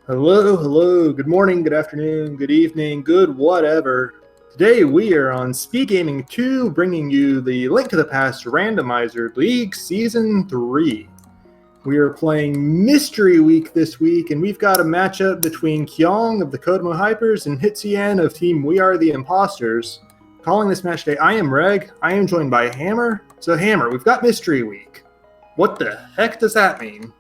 Hello, hello, good morning, good afternoon, good evening, good whatever. Today we are on SpeedGaming 2, bringing you the Link to the Past Randomizer League Season 3. We are playing Mystery Week this week, and we've got a matchup between Kyong of the Kodomo Hypers and Hitsuyan of Team We Are the Imposters. Calling this match today, I am Reg. I am joined by Hammer. So Hammer, we've got Mystery Week. What the heck does that mean?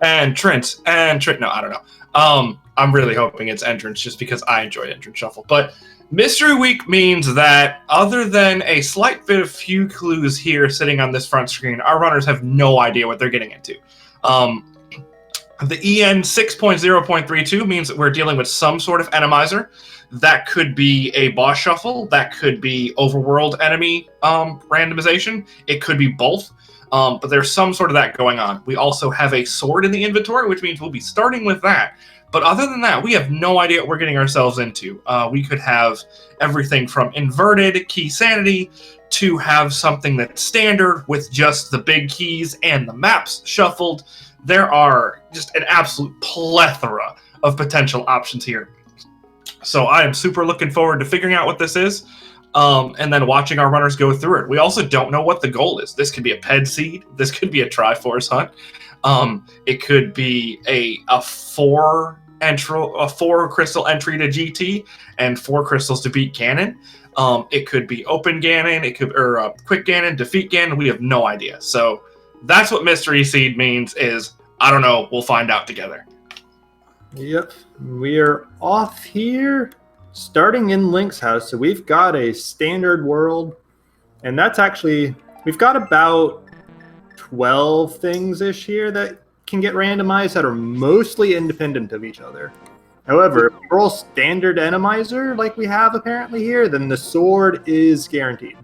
And Trent. No, I don't know. I'm really hoping it's entrance just because I enjoy entrance shuffle. But Mystery Week means that other than a slight bit of few clues here sitting on this front screen, our runners have no idea what they're getting into. The EN 6.0.32 means that we're dealing with some sort of enemizer. That could be a boss shuffle. That could be overworld enemy randomization. It could be both. But there's some sort of that going on. We also have a sword in the inventory, which means we'll be starting with that. But other than that, we have no idea what we're getting ourselves into. We could have everything from inverted key sanity to have something that's standard with just the big keys and the maps shuffled. There are just an absolute plethora of potential options here. So I am super looking forward to figuring out what this is. And then watching our runners go through it. We also don't know what the goal is. This could be a ped seed. This could be a Triforce hunt. It could be a four crystal entry to GT and 4 crystals to beat Ganon. It could be open Ganon. It could quick Ganon, defeat Ganon. We have no idea. So that's what mystery seed means. Is I don't know. We'll find out together. Yep, we are off here. Starting in Link's house, so we've got a standard world, and that's actually, we've got about 12 things-ish here that can get randomized that are mostly independent of each other. However, if we roll standard enemizer like we have apparently here, then the sword is guaranteed.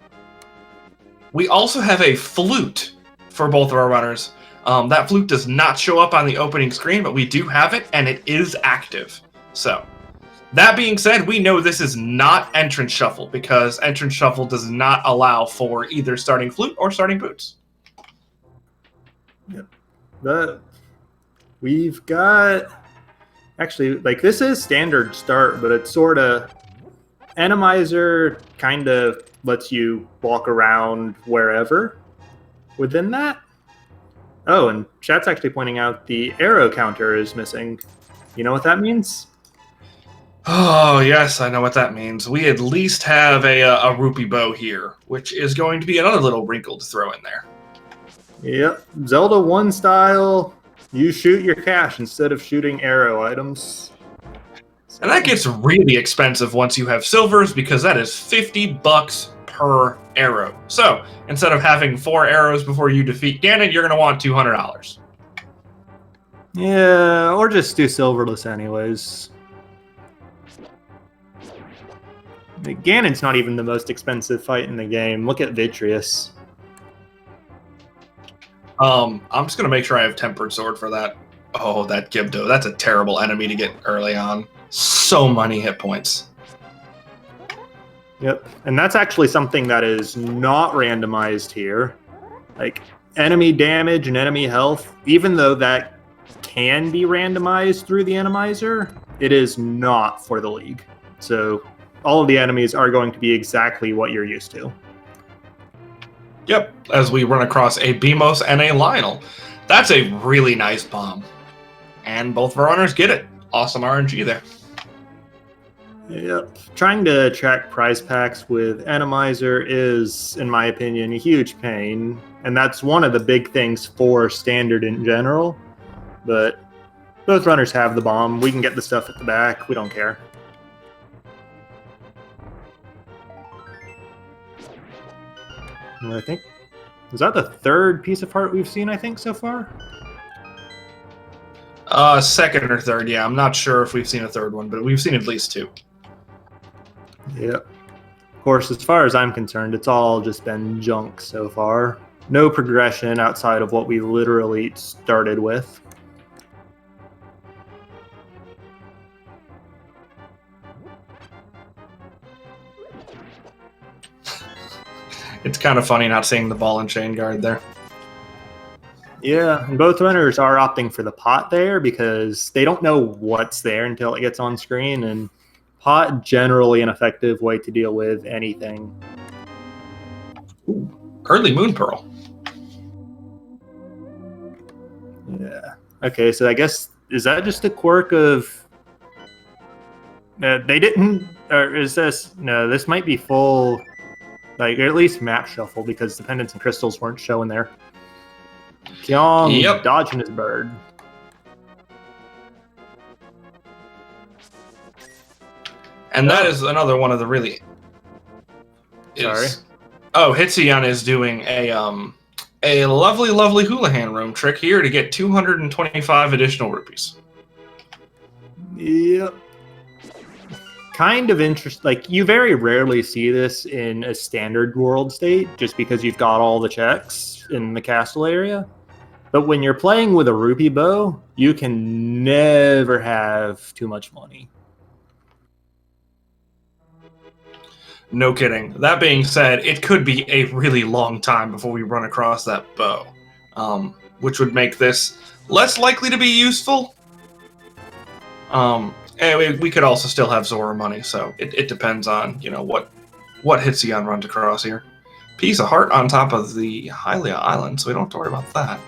We also have a flute for both of our runners. That flute does not show up on the opening screen, but we do have it, and it is active. So that being said, we know this is not entrance shuffle because entrance shuffle does not allow for either starting flute or starting boots. Yep. But we've got, actually, like, this is standard start, but it's sort of, enemizer kind of lets you walk around wherever within that. Oh, and chat's actually pointing out the arrow counter is missing. You know what that means? Oh, yes, I know what that means. We at least have a rupee bow here, which is going to be another little wrinkle to throw in there. Yep. Zelda 1 style, you shoot your cash instead of shooting arrow items. And that gets really expensive once you have silvers because that is $50 per arrow. So instead of having 4 arrows before you defeat Ganon, you're going to want $200. Yeah, or just do silverless anyways. Ganon's not even the most expensive fight in the game. Look at Vitreous. I'm just going to make sure I have Tempered Sword for that. Oh, that Gibdo. That's a terrible enemy to get early on. So many hit points. Yep, and that's actually something that is not randomized here. Like, enemy damage and enemy health, even though that can be randomized through the enemizer, it is not for the League. So all of the enemies are going to be exactly what you're used to. Yep, as we run across a Beamos and a Lionel. That's a really nice bomb. And both of our runners get it. Awesome RNG there. Yep. Trying to track prize packs with enemizer is, in my opinion, a huge pain. And that's one of the big things for standard in general. But both runners have the bomb. We can get the stuff at the back. We don't care. And I think, is that the third piece of art we've seen, I think, so far? Second or third, yeah. I'm not sure if we've seen a third one, but we've seen at least 2. Yep. Of course, as far as I'm concerned, it's all just been junk so far. No progression outside of what we literally started with. It's kind of funny not seeing the ball and chain guard there. Yeah, and both runners are opting for the pot there because they don't know what's there until it gets on screen, and pot generally an effective way to deal with anything. Ooh, early Moon Pearl. Yeah. Okay, so I guess, is that just a quirk of... they didn't... Or is this... No, this might be full... Like, or at least map shuffle, because the pendants and crystals weren't showing there. Kyong dodging his bird. And that is another one of the really... Sorry. Oh, Hitsuyan is doing a lovely, lovely Houlihan room trick here to get 225 additional rupees. Yep. Kind of interesting. Like, you very rarely see this in a standard world state, just because you've got all the checks in the castle area. But when you're playing with a rupee bow, you can never have too much money. No kidding. That being said, it could be a really long time before we run across that bow, which would make this less likely to be useful. And we could also still have Zora money, so it depends on, you know, what Hitsuyan runs across here. Piece of heart on top of the Hylia Island, so we don't have to worry about that.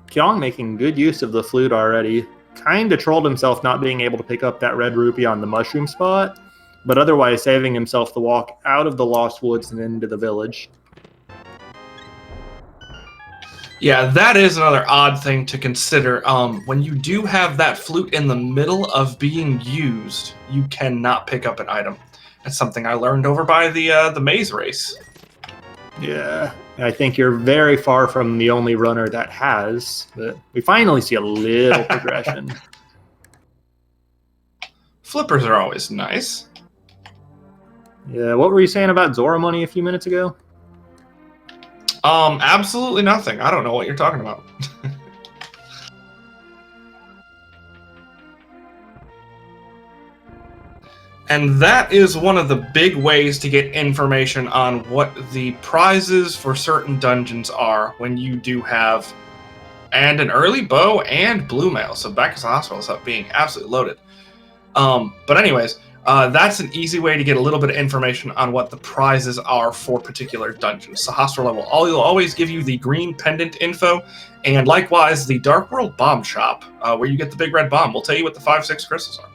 Kyong making good use of the flute already. Kind of trolled himself not being able to pick up that red rupee on the mushroom spot, but otherwise saving himself the walk out of the Lost Woods and into the village. Yeah, that is another odd thing to consider. When you do have that flute in the middle of being used, you cannot pick up an item. That's something I learned over by the maze race. Yeah, I think you're very far from the only runner that has, but we finally see a little progression. Flippers are always nice. Yeah, what were you saying about Zora money a few minutes ago? Absolutely nothing. I don't know what you're talking about. And that is one of the big ways to get information on what the prizes for certain dungeons are when you do have an early bow and blue mail. So back to the hospital is up being absolutely loaded. But anyways, that's an easy way to get a little bit of information on what the prizes are for particular dungeons. So hospital level, will always give you the green pendant info, and likewise the Dark World Bomb Shop, where you get the big red bomb, will tell you what the 5-6 crystals are.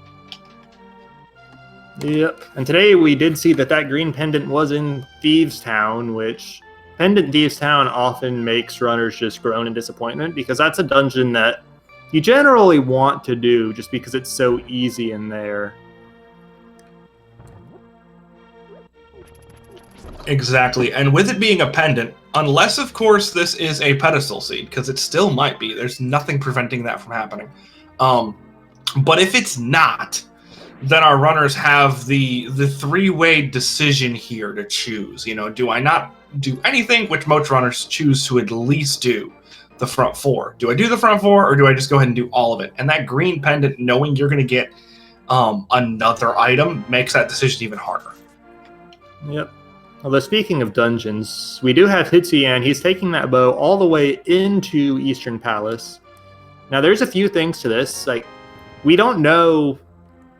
Yep. And today we did see that green pendant was in Thieves Town, which pendant Thieves Town often makes runners just groan in disappointment, because that's a dungeon that you generally want to do just because it's so easy in there. Exactly, and with it being a pendant, unless of course this is a pedestal seed, because it still might be, there's nothing preventing that from happening. But if it's not, then our runners have the three-way decision here to choose. You know, do I not do anything, which most runners choose to at least do the front four? Do I do the front four, or do I just go ahead and do all of it? And that green pendant, knowing you're going to get another item, makes that decision even harder. Yep. Although speaking of dungeons, we do have Hitsuyan. He's taking that bow all the way into Eastern Palace. Now, there's a few things to this. Like, we don't know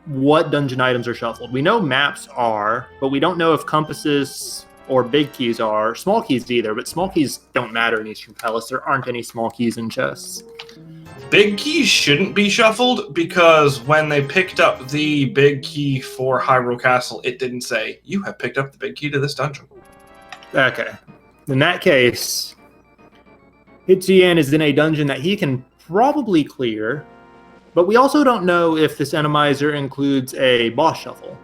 what dungeon items are shuffled. We know maps are, but we don't know if compasses or big keys are. Small keys either, but small keys don't matter in Eastern Palace. There aren't any small keys in chests. Big keys shouldn't be shuffled, because when they picked up the big key for Hyrule Castle, it didn't say, you have picked up the big key to this dungeon. Okay. In that case, Hitsuyan is in a dungeon that he can probably clear, but we also don't know if this Randomizer includes a boss shuffle.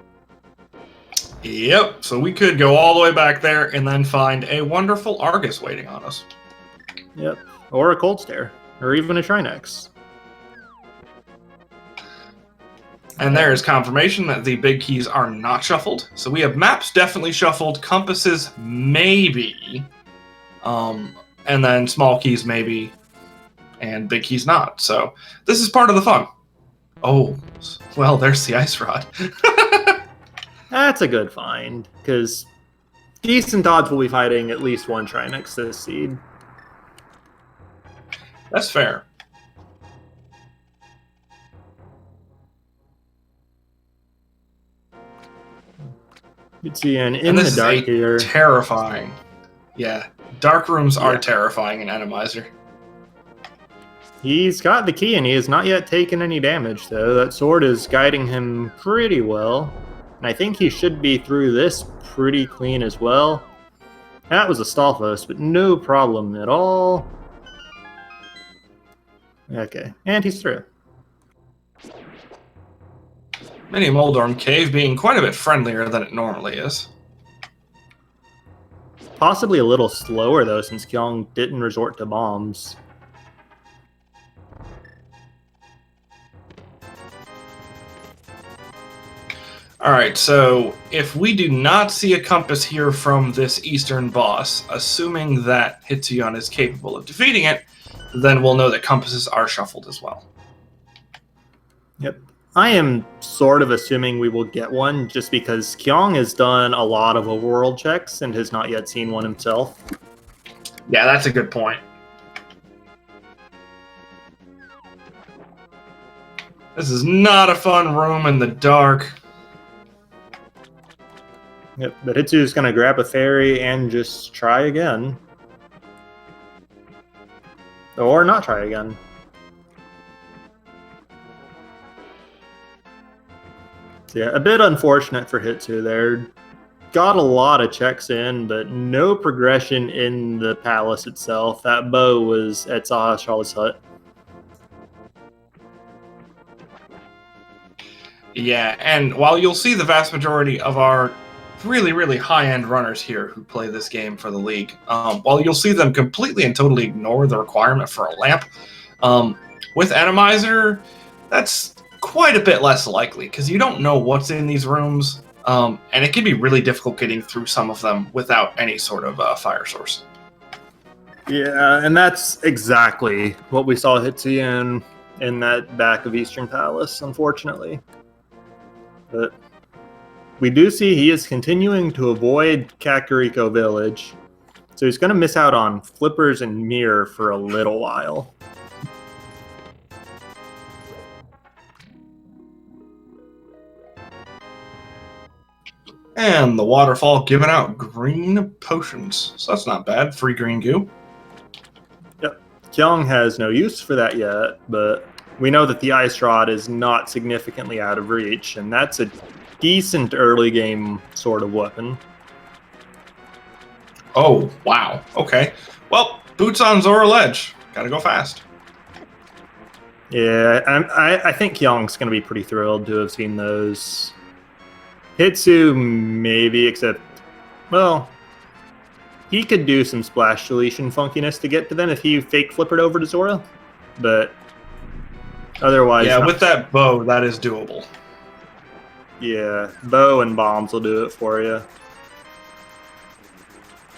Yep, so we could go all the way back there and then find a wonderful Argus waiting on us. Yep, or a Cold Stare, or even a Trinex. And there is confirmation that the big keys are not shuffled. So we have maps definitely shuffled, compasses maybe, and then small keys maybe, and big keys not. So this is part of the fun. Oh, well, there's the ice rod. That's a good find, because decent odds will be fighting at least one Trinex this seed. That's fair. Hitsuyan in And the this is dark here. terrifying. Yeah, dark rooms are Yeah. terrifying in Randomizer. He's got the key and he has not yet taken any damage, though. That sword is guiding him pretty well. And I think he should be through this pretty clean as well. That was a Stalfos, but no problem at all. Okay, and he's through. Mini Moldorm Cave being quite a bit friendlier than it normally is. Possibly a little slower, though, since Kyong didn't resort to bombs. Alright, so if we do not see a compass here from this eastern boss, assuming that Hitsuyan is capable of defeating it, then we'll know that compasses are shuffled as well. Yep. I am sort of assuming we will get one, just because Kyong has done a lot of overworld checks and has not yet seen one himself. Yeah, that's a good point. This is not a fun room in the dark. Yep, but Hitsu's going to grab a fairy and just try again. Or not try again. So yeah, a bit unfortunate for Hitsu there. Got a lot of checks in, but no progression in the palace itself. That bow was at Sahasral's hut. Yeah, and while you'll see the vast majority of our really high-end runners here who play this game for the league, while you'll see them completely and totally ignore the requirement for a lamp, with Randomizer, that's quite a bit less likely, because you don't know what's in these rooms, and it can be really difficult getting through some of them without any sort of fire source. Yeah, and that's exactly what we saw Hitsu in that back of Eastern Palace, unfortunately. But we do see he is continuing to avoid Kakariko Village, so he's going to miss out on Flippers and Mirror for a little while. And the waterfall giving out green potions, so that's not bad. Free green goo. Yep, Kyong has no use for that yet, but we know that the Ice Rod is not significantly out of reach, and that's a decent early game sort of weapon. Oh, wow. Okay. Well, boots on Zora Ledge. Gotta go fast. Yeah, I think Kyong's going to be pretty thrilled to have seen those. Hitsu, maybe, except, well, he could do some splash deletion funkiness to get to them if he fake flippered over to Zora, but otherwise... Yeah, with that bow, that is doable. Yeah, bow and bombs will do it for you.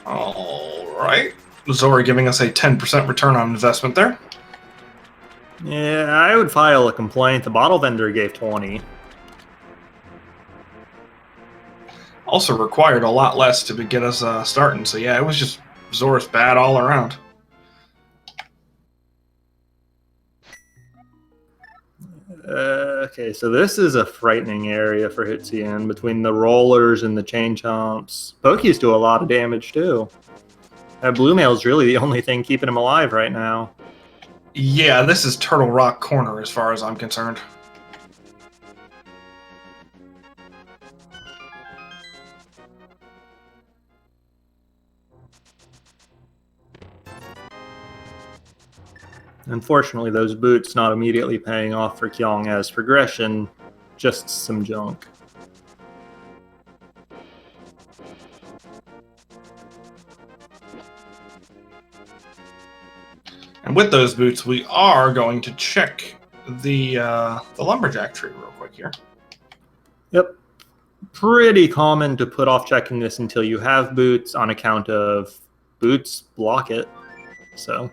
Alright. Zora giving us a 10% return on investment there. Yeah, I would file a complaint. The bottle vendor gave 20. Also required a lot less to get us starting, so yeah, it was just Zora's bad all around. Okay, so this is a frightening area for Hitsuyan between the rollers and the chain chomps. Pokies do a lot of damage too. That blue mail is really the only thing keeping him alive right now. Yeah, this is Turtle Rock Corner as far as I'm concerned. Unfortunately, those boots not immediately paying off for Kyong as progression, just some junk. And with those boots, we are going to check the lumberjack tree real quick here. Yep. Pretty common to put off checking this until you have boots on account of boots block it. So...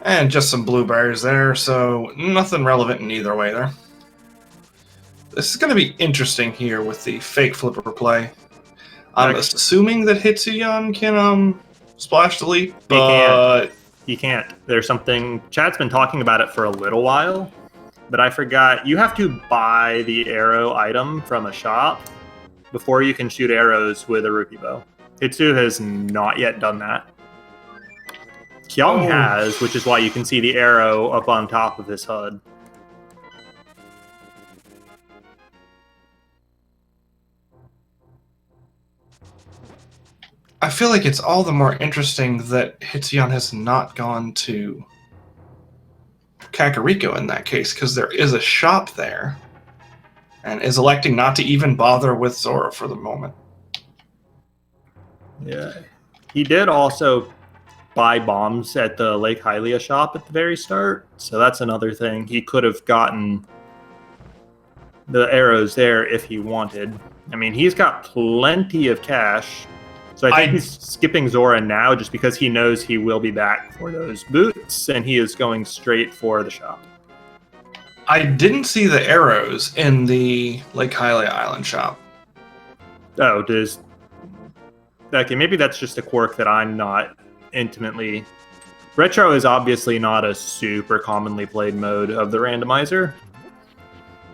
And just some blueberries there, so nothing relevant in either way there. This is going to be interesting here with the fake flipper play. I'm assuming that Hitsuyan can splash delete, but He can't. There's something... Chat's been talking about it for a little while, but I forgot. You have to buy the arrow item from a shop before you can shoot arrows with a rupee bow. Hitsu has not yet done that. Kyong has, which is why you can see the arrow up on top of his HUD. I feel like it's all the more interesting that Hitsuyan has not gone to Kakariko in that case, because there is a shop there, and is electing not to even bother with Zora for the moment. Yeah. He did also buy bombs at the Lake Hylia shop at the very start, so that's another thing. He could have gotten the arrows there if he wanted. I mean, he's got plenty of cash, so I think he's skipping Zora now just because he knows he will be back for those boots, and he is going straight for the shop. I didn't see the arrows in the Lake Hylia Island shop. Oh, does... Okay, maybe that's just a quirk that I'm not intimately... Retro is obviously not a super commonly played mode of the randomizer,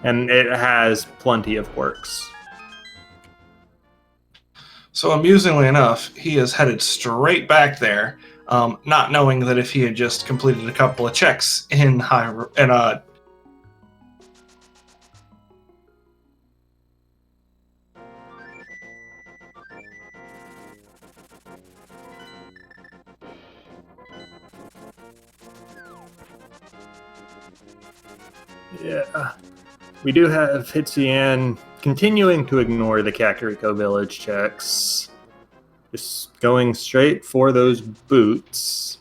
and it has plenty of quirks. So amusingly enough, he is headed straight back there, not knowing that if he had just completed a couple of checks in Yeah. We do have Hitsuyan continuing to ignore the Kakariko village checks. Just going straight for those boots.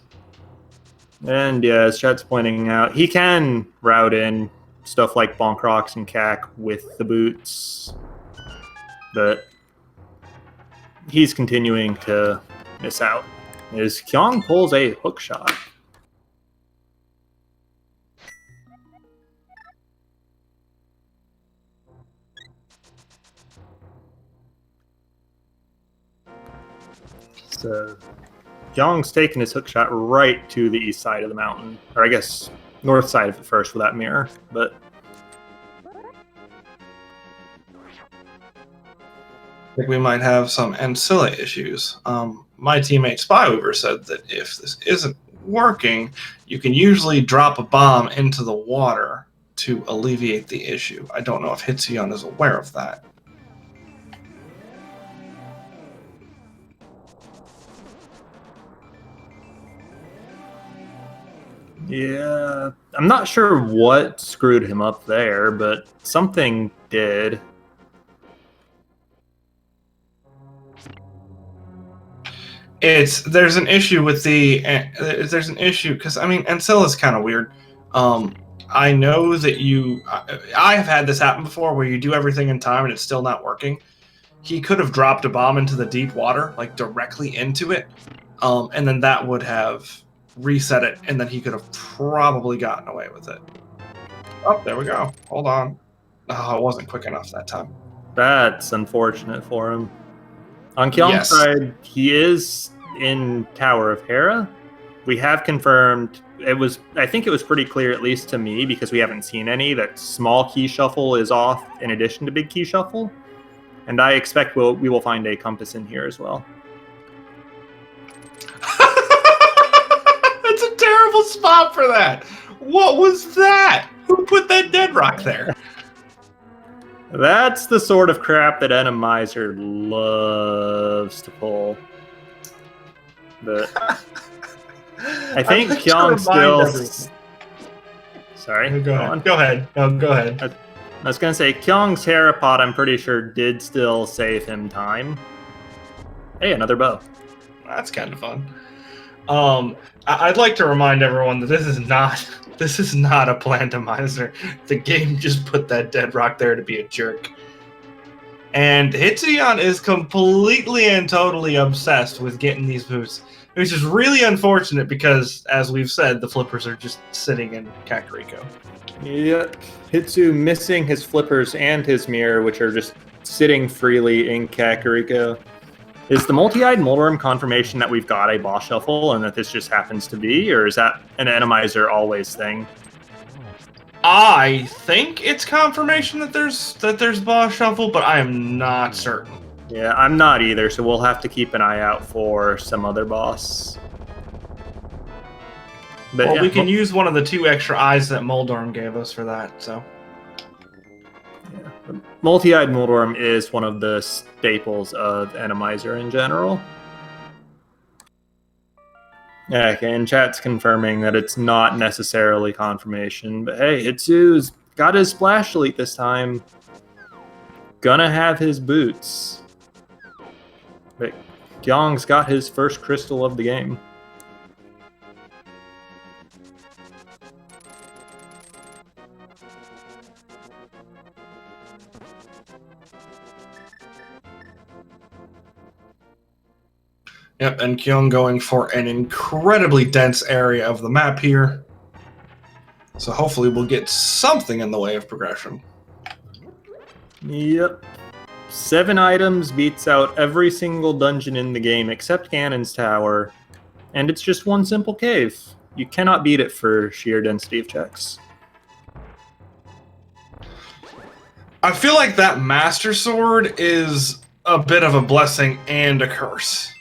And yeah, as Chat's pointing out, he can route in stuff like Bonk Rocks and Kak with the boots. But he's continuing to miss out. As Kyong pulls a hook shot. So Kyong's taking his hook shot right to the east side of the mountain. Or I guess north side of it first with that mirror. But I think we might have some Ancilla issues. My teammate Spyweaver said that if this isn't working, you can usually drop a bomb into the water to alleviate the issue. I don't know if Hitsuyan is aware of that. yeah, I'm not sure what screwed him up there, but something did. There's an issue with there's an issue because I mean Ancilla is kind of weird. I know that I have had this happen before where you do everything in time and it's still not working. He could have dropped a bomb into the deep water, like directly into it, and then that would have reset it, and then he could have probably gotten away with it. Oh, there we go. Hold on. Oh, it wasn't quick enough that time. That's unfortunate for him. On Kyong's side, he is in Tower of Hera. We have confirmed, I think it was pretty clear, at least to me, because we haven't seen any, that small key shuffle is off in addition to big key shuffle. And I expect we will find a compass in here as well. That's a terrible spot for that. What was that? Who put that dead rock there? That's the sort of crap that Randomizer loves to pull. But I think Kyong still... Sorry? Go ahead. No, go ahead. I was going to say, Kyong's Terrapod, I'm pretty sure, did still save him time. Hey, another bow. That's kind of fun. I'd like to remind everyone that this is not a Randomizer. The game just put that dead rock there to be a jerk. And Hitsuyan is completely and totally obsessed with getting these boots, which is really unfortunate because, as we've said, the flippers are just sitting in Kakariko. Yep. Hitsu missing his flippers and his mirror, which are just sitting freely in Kakariko. Is the multi-eyed moldworm confirmation that we've got a boss shuffle and that this just happens to be, or is that an Randomizer always thing? I think it's confirmation that there's boss shuffle, but I am not certain. Yeah, I'm not either, so we'll have to keep an eye out for some other boss. But Well, yeah, we can use one of the 2 extra eyes that Moldorm gave us for that, so. Yeah. Multi-eyed moldworm is one of the staples of Randomizer in general. Yeah, okay, and chat's confirming that it's not necessarily confirmation, but hey, Hitsu's got his Splash Elite this time. Gonna have his boots. But Kyong's got his first crystal of the game. Yep, and Kyong going for an incredibly dense area of the map here. So hopefully we'll get something in the way of progression. Yep. 7 items beats out every single dungeon in the game except Ganon's Tower. And it's just one simple cave. You cannot beat it for sheer density of checks. I feel like that Master Sword is a bit of a blessing and a curse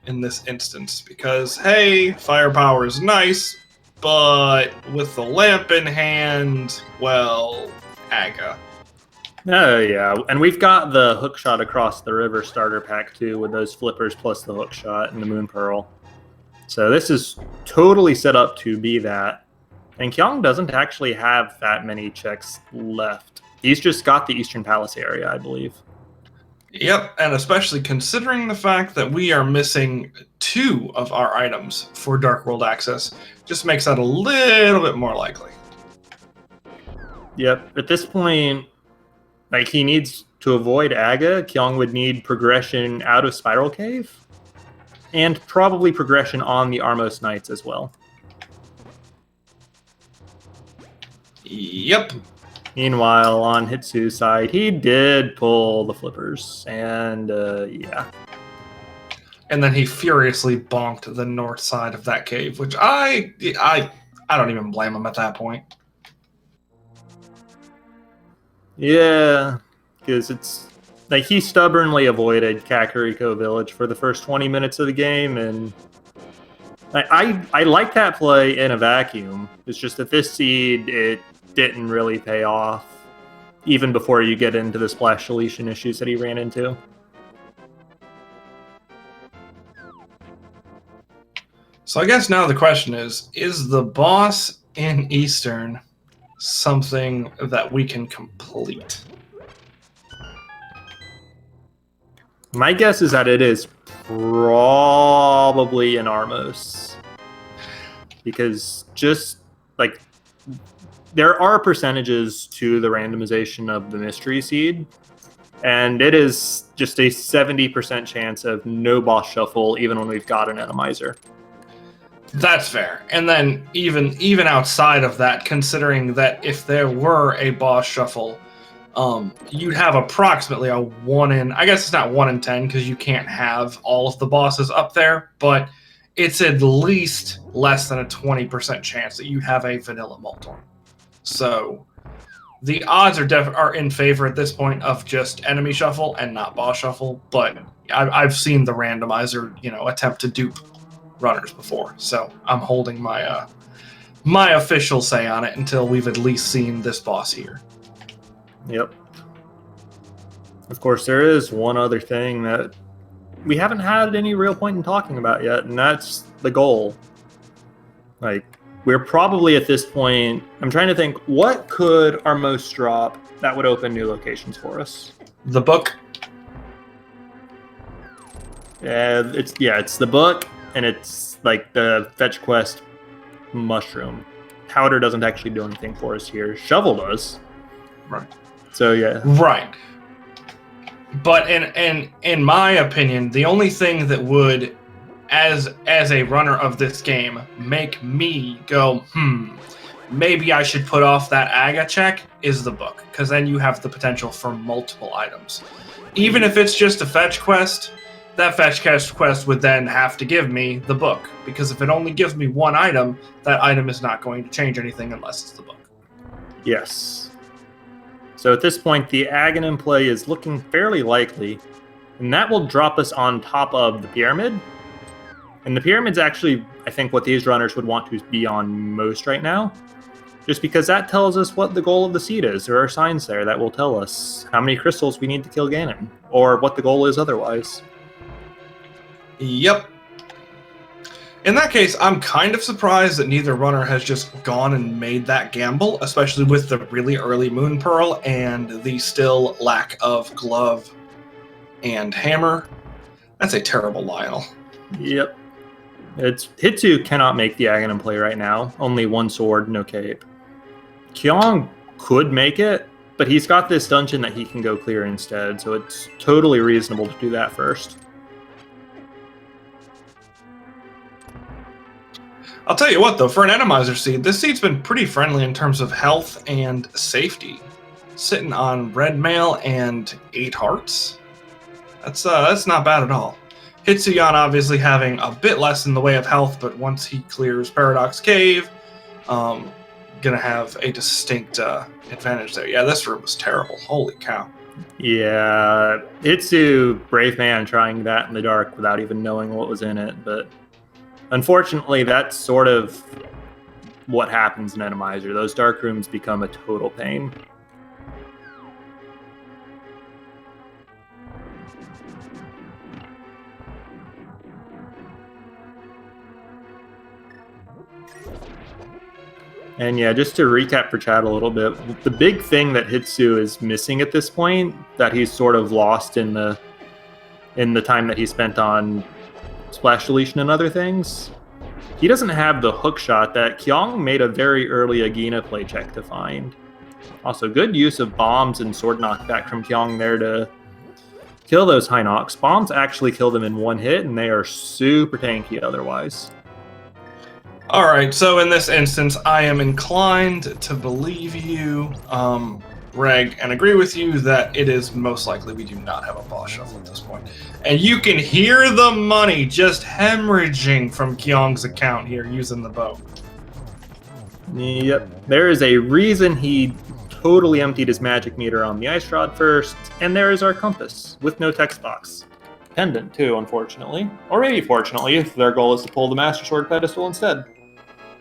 in this instance, because hey, firepower is nice, but with the lamp in hand, well, aga. Oh yeah, and we've got the hook shot across the river starter pack too, with those flippers plus the hook shot and the moon pearl. So this is totally set up to be that. And Kyong doesn't actually have that many checks left. He's just got the Eastern Palace area, I believe. Yep, and especially considering the fact that we are missing 2 of our items for Dark World access, just makes that a little bit more likely. Yep, at this point, like, he needs to avoid Aga. Kyong would need progression out of Spiral Cave, and probably progression on the Armos Knights as well. Yep. Meanwhile, on Hitsu's side, he did pull the flippers, and yeah. And then he furiously bonked the north side of that cave, which I don't even blame him at that point. Yeah, because it's like he stubbornly avoided Kakariko Village for the first 20 minutes of the game, and I like that play in a vacuum. It's just that this seed, it didn't really pay off, even before you get into the splash deletion issues that he ran into. So I guess now the question is the boss in Eastern something that we can complete? My guess is that it is probably an Armos. Because just, like, there are percentages to the randomization of the mystery seed, and it is just a 70% chance of no boss shuffle even when we've got an Randomizer. That's fair. And then even outside of that, considering that if there were a boss shuffle, you'd have approximately a 1 in, I guess it's not 1 in 10 because you can't have all of the bosses up there, but it's at least less than a 20% chance that you'd have a vanilla Moltorn. So the odds are in favor at this point of just enemy shuffle and not boss shuffle, but I've seen the randomizer, attempt to dupe runners before, so I'm holding my my official say on it until we've at least seen this boss here. Yep. Of course, there is one other thing that we haven't had any real point in talking about yet, and that's the goal. Like, we're probably at this point, I'm trying to think, what could our most drop that would open new locations for us? The book? It's the book, and it's like the fetch quest mushroom. Powder doesn't actually do anything for us here. Shovel does. Right. So yeah. Right. But in my opinion, the only thing that would, as a runner of this game, make me go, maybe I should put off that AGA check is the book, because then you have the potential for multiple items. Even if it's just a fetch quest, that fetch quest would then have to give me the book, because if it only gives me one item, that item is not going to change anything unless it's the book. Yes. So at this point, the Aghanim play is looking fairly likely, and that will drop us on top of the pyramid. And the pyramid's actually, I think, what these runners would want to be on most right now, just because that tells us what the goal of the seed is. There are signs there that will tell us how many crystals we need to kill Ganon, or what the goal is otherwise. Yep. In that case, I'm kind of surprised that neither runner has just gone and made that gamble, especially with the really early Moon Pearl and the still lack of glove and hammer. That's a terrible Lionel. Yep. Hitsu cannot make the Aghanim play right now. Only one sword, no cape. Kyong could make it, but he's got this dungeon that he can go clear instead, so it's totally reasonable to do that first. I'll tell you what, though, for an Randomizer seed, this seed's been pretty friendly in terms of health and safety. Sitting on red mail and 8 hearts. That's not bad at all. Hitsuyan obviously having a bit less in the way of health, but once he clears Paradox Cave, gonna have a distinct advantage there. Yeah, this room was terrible. Holy cow. Yeah, Hitsu, brave man, trying that in the dark without even knowing what was in it, but unfortunately, that's sort of what happens in Randomizer. Those dark rooms become a total pain. And yeah, just to recap for chat a little bit, the big thing that Hitsu is missing at this point, that he's sort of lost in the time that he spent on Splash Deletion and other things, he doesn't have the hook shot that Kyong made a very early Agina play check to find. Also, good use of bombs and sword knockback from Kyong there to kill those high knocks. Bombs actually kill them in one hit, and they are super tanky otherwise. Alright, so in this instance, I am inclined to believe you, Reg, and agree with you that it is most likely we do not have a boss shuffle at this point. And you can hear the money just hemorrhaging from Kyong's account here using the bow. Yep, there is a reason he totally emptied his magic meter on the ice rod first, and there is our compass, with no text box. Pendant, too, unfortunately. Or maybe fortunately, if their goal is to pull the Master Sword pedestal instead.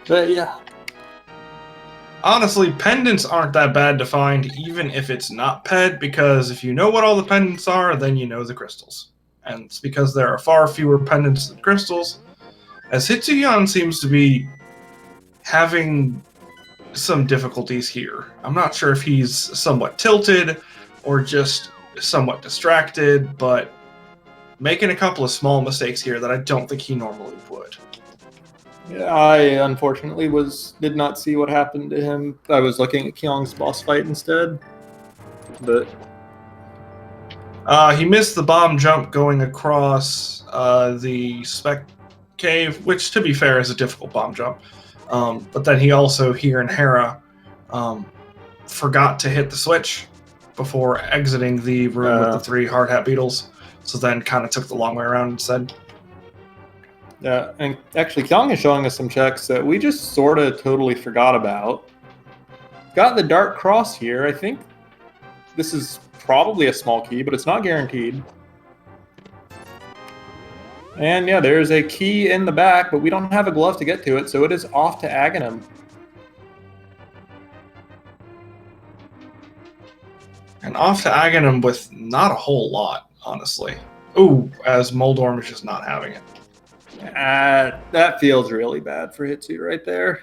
But yeah. Honestly, pendants aren't that bad to find, even if it's not ped, because if you know what all the pendants are, then you know the crystals. And it's because there are far fewer pendants than crystals, as Hitsuyan seems to be having some difficulties here. I'm not sure if he's somewhat tilted or just somewhat distracted, but making a couple of small mistakes here that I don't think he normally would. Yeah, I unfortunately did not see what happened to him. I was looking at Kyong's boss fight instead. But he missed the bomb jump going across the spec cave, which to be fair is a difficult bomb jump. But then he also here in Hera forgot to hit the switch before exiting the room with the 3 hard hat beetles. So then kind of took the long way around instead. yeah, and actually Kyong is showing us some checks that we just sort of totally forgot about. Got the Dark Cross here. I think this is probably a small key, but it's not guaranteed. And yeah, there's a key in the back, but we don't have a glove to get to it, so it is off to Aghanim. And off to Aghanim with not a whole lot, honestly. Ooh, as Moldorm is just not having it. That feels really bad for Hitsu right there.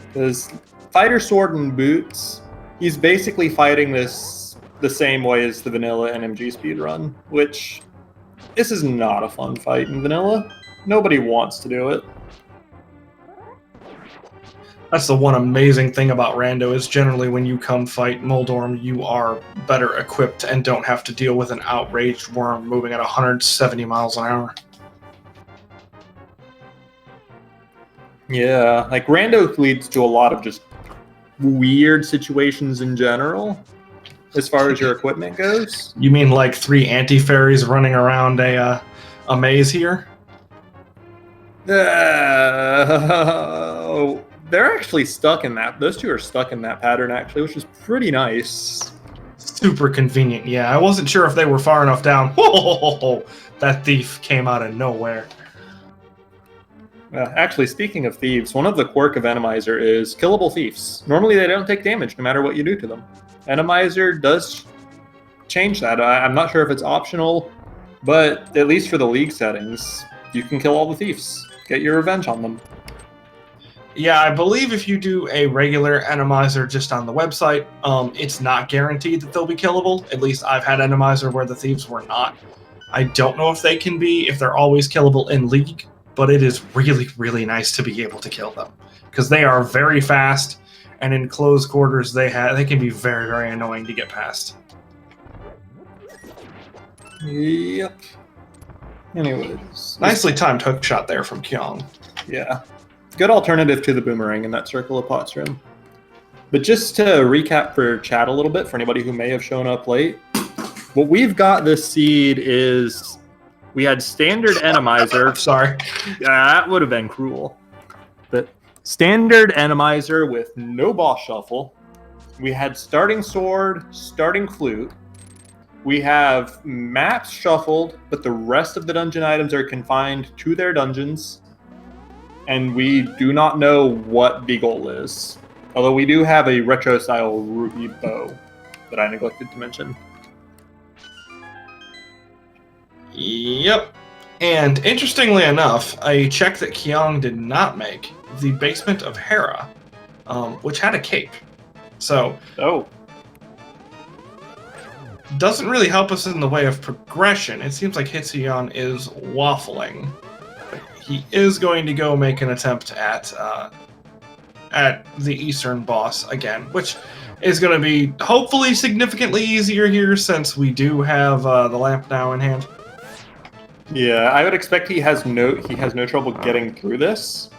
Because Fighter Sword and Boots, he's basically fighting this the same way as the vanilla NMG speedrun, which this is not a fun fight in vanilla. Nobody wants to do it. That's the one amazing thing about Rando is generally when you come fight Moldorm, you are better equipped and don't have to deal with an outraged worm moving at 170 miles an hour. Yeah, like Rando leads to a lot of just weird situations in general, as far as your equipment goes. You mean like 3 anti-fairies running around a a maze here. They're actually stuck in that. Those two are stuck in that pattern, actually, which is pretty nice. Super convenient. Yeah, I wasn't sure if they were far enough down. Whoa, that thief came out of nowhere. Actually, speaking of thieves, one of the quirk of Randomizer is killable thieves. Normally, they don't take damage no matter what you do to them. Randomizer does change that. I'm not sure if it's optional, but at least for the league settings, you can kill all the thieves. Get your revenge on them. Yeah, I believe if you do a regular Randomizer just on the website, it's not guaranteed that they'll be killable. At least I've had Randomizer where the thieves were not. I don't know if they can be, if they're always killable in League, but it is really, really nice to be able to kill them. Because they are very fast, and in close quarters they can be very, very annoying to get past. Yep. Anyways. Nicely timed hook shot there from Kyong. Yeah. Good alternative to the boomerang in that circle of pots room. But just to recap for chat a little bit, for anybody who may have shown up late, what we've got this seed is we had standard Randomizer. Sorry. That would have been cruel. But standard Randomizer with no boss shuffle. We had starting sword, starting flute. We have maps shuffled, but the rest of the dungeon items are confined to their dungeons. And we do not know what the goal is. Although we do have a retro-style ruby bow that I neglected to mention. Yep. And interestingly enough, a check that Kyong did not make, the basement of Hera, which had a cape. So, doesn't really help us in the way of progression. It seems like Hitsuyan is waffling. He is going to go make an attempt at the Eastern boss again, which is going to be hopefully significantly easier here since we do have the lamp now in hand. Yeah, I would expect he has no trouble getting through this,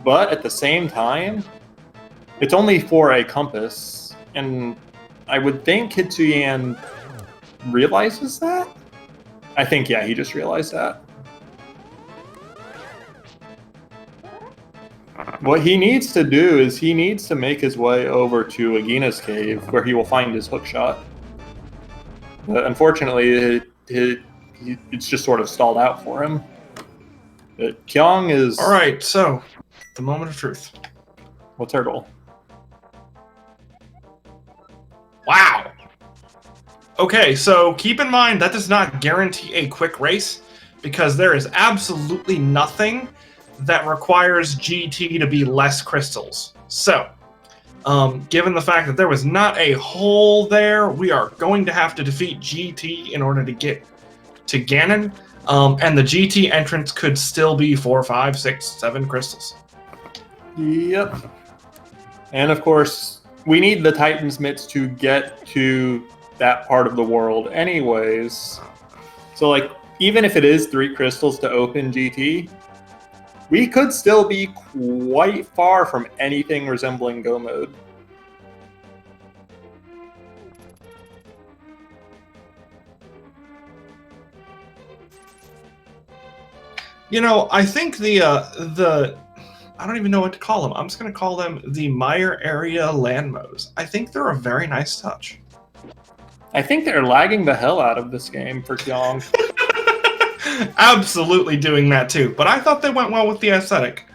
but at the same time, it's only for a compass, and I would think Hitsuyan realizes that. I think he just realized that. What he needs to do is he needs to make his way over to Agina's cave, where he will find his hookshot. But unfortunately, it's just sort of stalled out for him. But Kyong is... Alright, so, the moment of truth. What's our goal? Wow! Okay, so keep in mind that does not guarantee a quick race, because there is absolutely nothing that requires GT to be less crystals. So, given the fact that there was not a hole there, we are going to have to defeat GT in order to get to Ganon, and the GT entrance could still be 4, 5, 6, 7 crystals. Yep. And of course, we need the Titan's Mitts to get to that part of the world anyways. So, like, even if it is 3 crystals to open GT, we could still be quite far from anything resembling Go mode. You know, I think the I don't even know what to call them. I'm just going to call them the Meyer area landmos. I think they're a very nice touch. I think they're lagging the hell out of this game for Kyong. Absolutely doing that too, but I thought they went well with the aesthetic.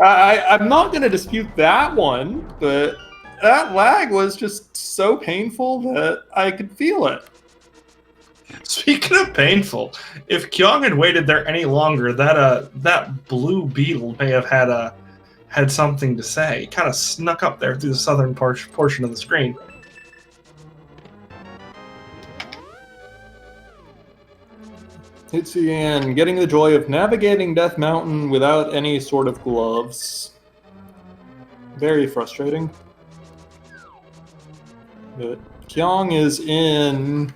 I'm not going to dispute that one, but that lag was just so painful that I could feel it. Speaking of painful, if Kyong had waited there any longer, that blue beetle may have had something to say. It kind of snuck up there through the southern portion of the screen. Hitsuyan getting the joy of navigating Death Mountain without any sort of gloves. Very frustrating. But Kyong is in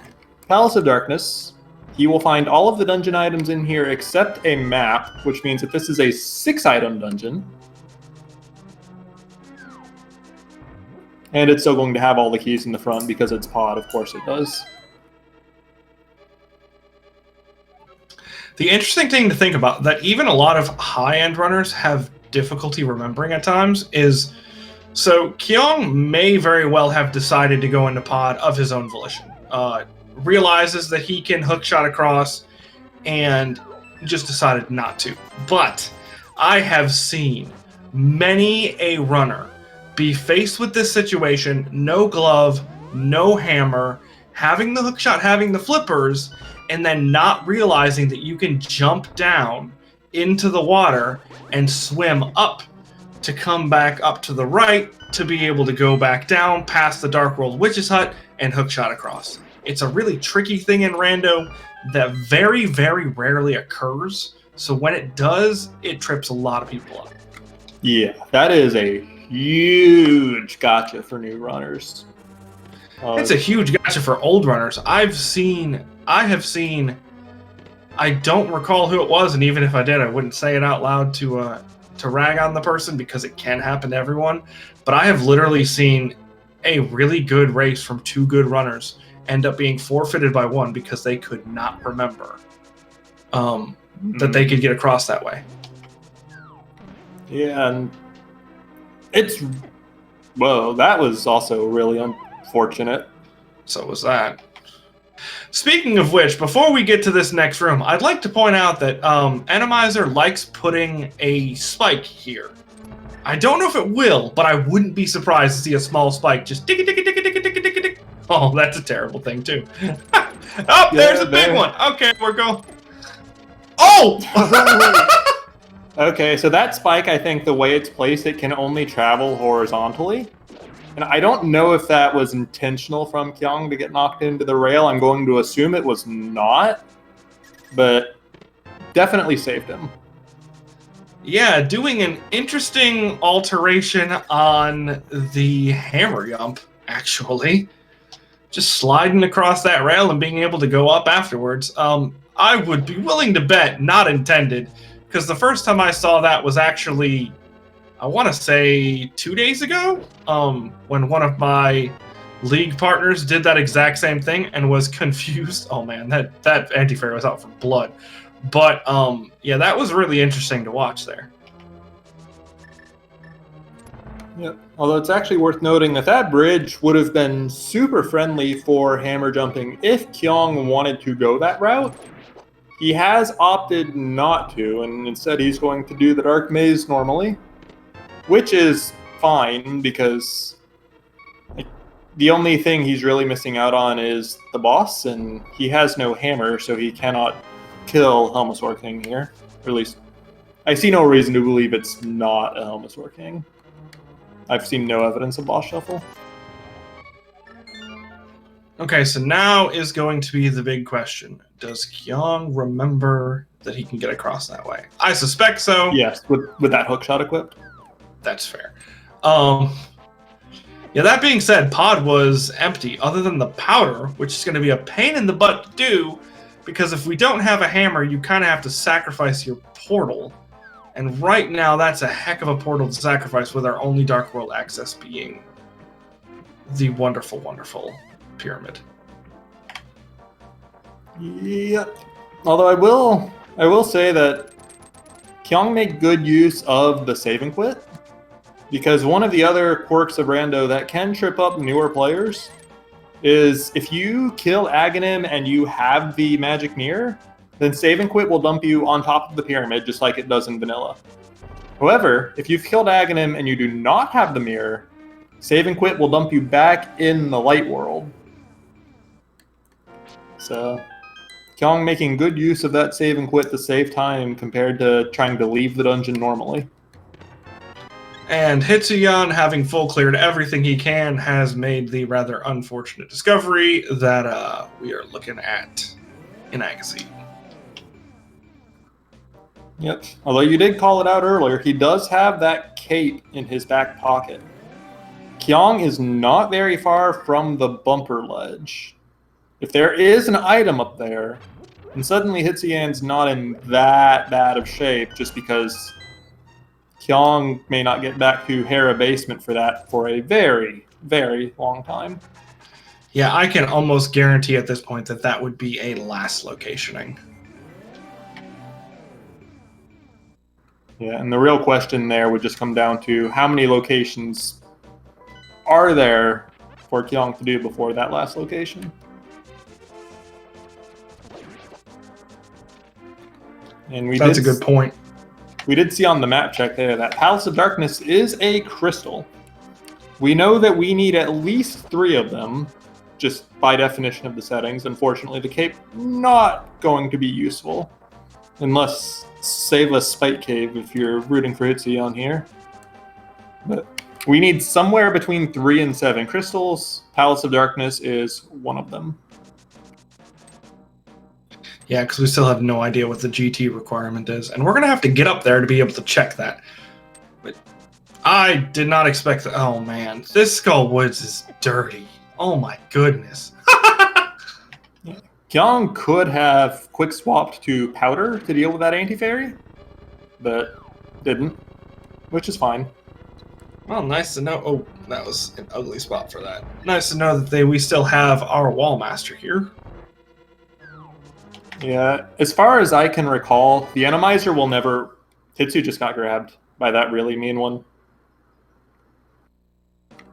Palace of Darkness. He will find all of the dungeon items in here except a map, which means that this is a 6-item dungeon. And it's still going to have all the keys in the front because it's pod, of course it does. The interesting thing to think about that even a lot of high-end runners have difficulty remembering at times is, so Kyong may very well have decided to go into pod of his own volition. Realizes that he can hookshot across and just decided not to. But I have seen many a runner be faced with this situation, no glove, no hammer, having the hookshot, having the flippers, and then not realizing that you can jump down into the water and swim up to come back up to the right to be able to go back down past the Dark World Witch's Hut and hookshot across. It's a really tricky thing in Rando that very, very rarely occurs. So when it does, it trips a lot of people up. Yeah, that is a huge gotcha for new runners. It's a huge gotcha for old runners. I have seen, I don't recall who it was, and even if I did, I wouldn't say it out loud to rag on the person because it can happen to everyone. But I have literally seen a really good race from two good runners end up being forfeited by one because they could not remember that they could get across that way. Yeah, and that was also really unfortunate. So was that. Speaking of which, before we get to this next room, I'd like to point out that Randomizer likes putting a spike here. I don't know if it will, but I wouldn't be surprised to see a small spike just tick. Oh, that's a terrible thing too. Oh, there's a big one. Okay, we're going. Oh! Okay, so that spike, I think the way it's placed, it can only travel horizontally. And I don't know if that was intentional from Kyong to get knocked into the rail. I'm going to assume it was not, but definitely saved him. Yeah, doing an interesting alteration on the hammer jump, actually. Just sliding across that rail and being able to go up afterwards. I would be willing to bet not intended, because the first time I saw that was actually, I want to say 2 days ago, when one of my league partners did that exact same thing and was confused. Oh man, that anti-fair was out for blood. But yeah, that was really interesting to watch there. Yep. Although it's actually worth noting that that bridge would have been super friendly for hammer jumping if Kyong wanted to go that route. He has opted not to, and instead he's going to do the Dark Maze normally, which is fine because the only thing he's really missing out on is the boss, and he has no hammer, so he cannot kill Helmasaur King here. Or at least, I see no reason to believe it's not a Helmasaur King. I've seen no evidence of boss shuffle. Okay, so now is going to be the big question. Does Kyong remember that he can get across that way? I suspect so. Yes, with that hookshot equipped. That's fair. Yeah, that being said, pod was empty, other than the powder, which is going to be a pain in the butt to do, because if we don't have a hammer, you kind of have to sacrifice your portal. And right now, that's a heck of a portal to sacrifice with our only Dark World access being the wonderful, wonderful pyramid. Yep. Although I will say that Kyong made good use of the save and quit, because one of the other quirks of Rando that can trip up newer players is if you kill Aghanim and you have the magic mirror, then save and quit will dump you on top of the pyramid just like it does in vanilla. However, if you've killed Aghanim and you do not have the mirror, save and quit will dump you back in the light world. So Kyong making good use of that save and quit to save time compared to trying to leave the dungeon normally. And Hitsuyan, having full cleared everything he can, has made the rather unfortunate discovery that we are looking at in Agassi. Yep. Although you did call it out earlier, he does have that cape in his back pocket. Kyong is not very far from the bumper ledge. If there is an item up there, and suddenly Hitsuyan's not in that bad of shape just because Kyong may not get back to Hera Basement for that for a very, very long time. Yeah, I can almost guarantee at this point that that would be a last locationing. Yeah, and the real question there would just come down to how many locations are there for Kyong to do before that last location? And That's a good point. We did see on the map check there that Palace of Darkness is a crystal. We know that we need at least 3 of them, just by definition of the settings. Unfortunately, the cape not going to be useful. Unless save us Spike Cave if you're rooting for Hitsuyan here. But we need somewhere between 3 and 7 crystals. Palace of Darkness is one of them. Yeah, because we still have no idea what the GT requirement is. And we're going to have to get up there to be able to check that. But I did not expect that. Oh, man. This Skull Woods is dirty. Oh, my goodness. Kyong could have quick swapped to Powder to deal with that anti-fairy, but didn't, which is fine. Well, nice to know. Oh, that was an ugly spot for that. Nice to know that we still have our Wall Master here. Yeah, as far as I can recall, the Randomizer will never... Hitsu just got grabbed by that really mean one.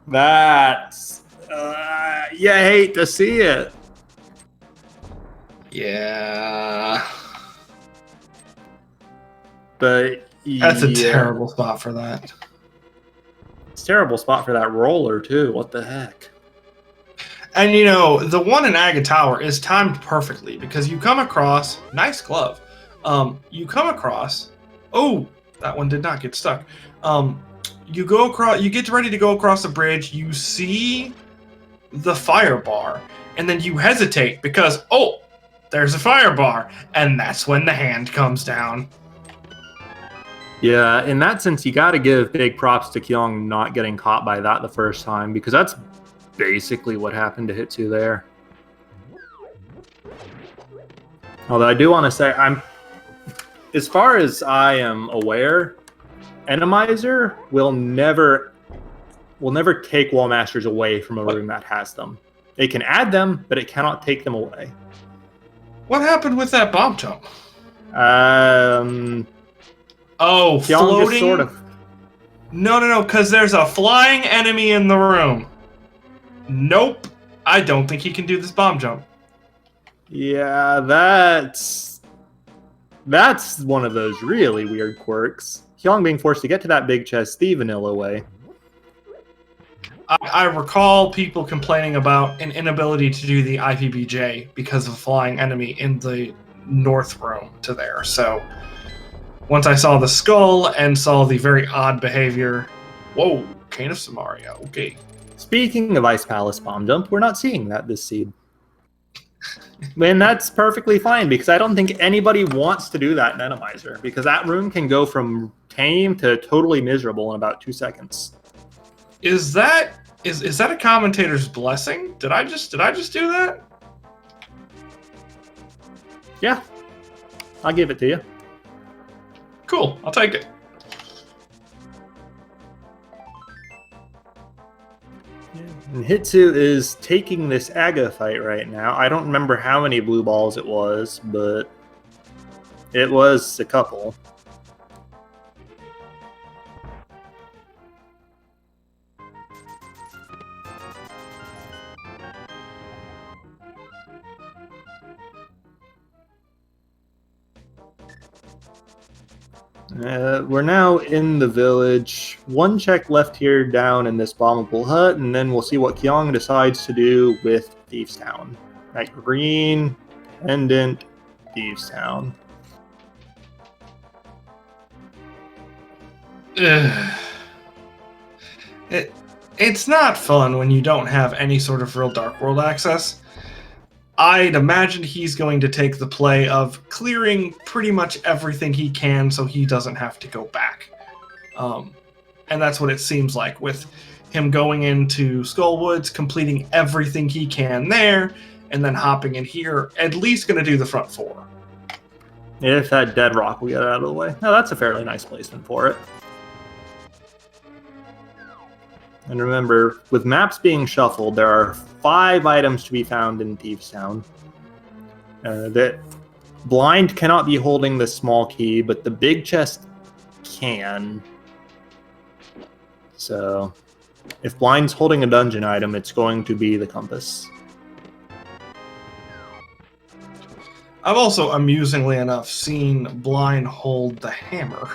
That's... you hate to see it. Yeah. But that's a terrible spot for that. It's a terrible spot for that roller, too. What the heck? And, you know, the one in Aga Tower is timed perfectly because you come across... Nice glove. You come across... Oh, that one did not get stuck. You go across... You get ready to go across the bridge. You see the fire bar. And then you hesitate because... Oh! There's a fire bar, and that's when the hand comes down. Yeah, in that sense, you got to give big props to Kyong not getting caught by that the first time, because that's basically what happened to Hitsu there. Although I do want to say, as far as I am aware, Randomizer will never take Wall Masters away from a room that has them. It can add them, but it cannot take them away. What happened with that bomb jump? Oh, floating? Sort of. No, because there's a flying enemy in the room. Nope. I don't think he can do this bomb jump. Yeah, that's one of those really weird quirks. Kyong being forced to get to that big chest the vanilla way. I recall people complaining about an inability to do the IPBJ because of a flying enemy in the north room to there. So once I saw the skull and saw the very odd behavior, whoa, Cane of Samaria, okay. Speaking of Ice Palace bomb jump, we're not seeing that this seed. And that's perfectly fine because I don't think anybody wants to do that in Randomizer because that room can go from tame to totally miserable in about 2 seconds. Is that a commentator's blessing? Did I just do that? Yeah. I'll give it to you. Cool. I'll take it. And Hitsu is taking this Aga fight right now. I don't remember how many blue balls it was, but it was a couple. We're now in the village. 1 check left here down in this bombable hut, and then we'll see what Kyong decides to do with Thieves Town. Right, green, pendant, Thieves Town. It's not fun when you don't have any sort of real Dark World access. I'd imagine he's going to take the play of clearing pretty much everything he can so he doesn't have to go back. And that's what it seems like with him going into Skullwoods, completing everything he can there, and then hopping in here, at least going to do the front 4. If that dead rock will get out of the way. Now that's a fairly nice placement for it. And remember, with maps being shuffled, there are 5 items to be found in Thieves Town. That Blind cannot be holding the small key, but the big chest can. So, if Blind's holding a dungeon item, it's going to be the compass. I've also, amusingly enough, seen Blind hold the hammer,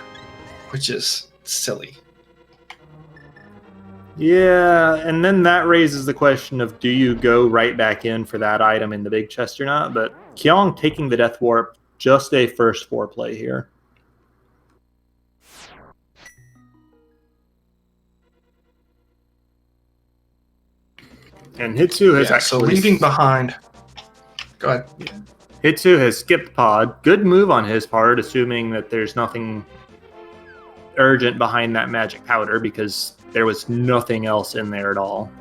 which is silly. Yeah, and then that raises the question of, do you go right back in for that item in the big chest or not? But Kyong taking the Death Warp, just a first foreplay here. And Hitsu has actually... So leaving behind... Go ahead. Yeah. Hitsu has skipped pod. Good move on his part, assuming that there's nothing urgent behind that magic powder, because there was nothing else in there at all.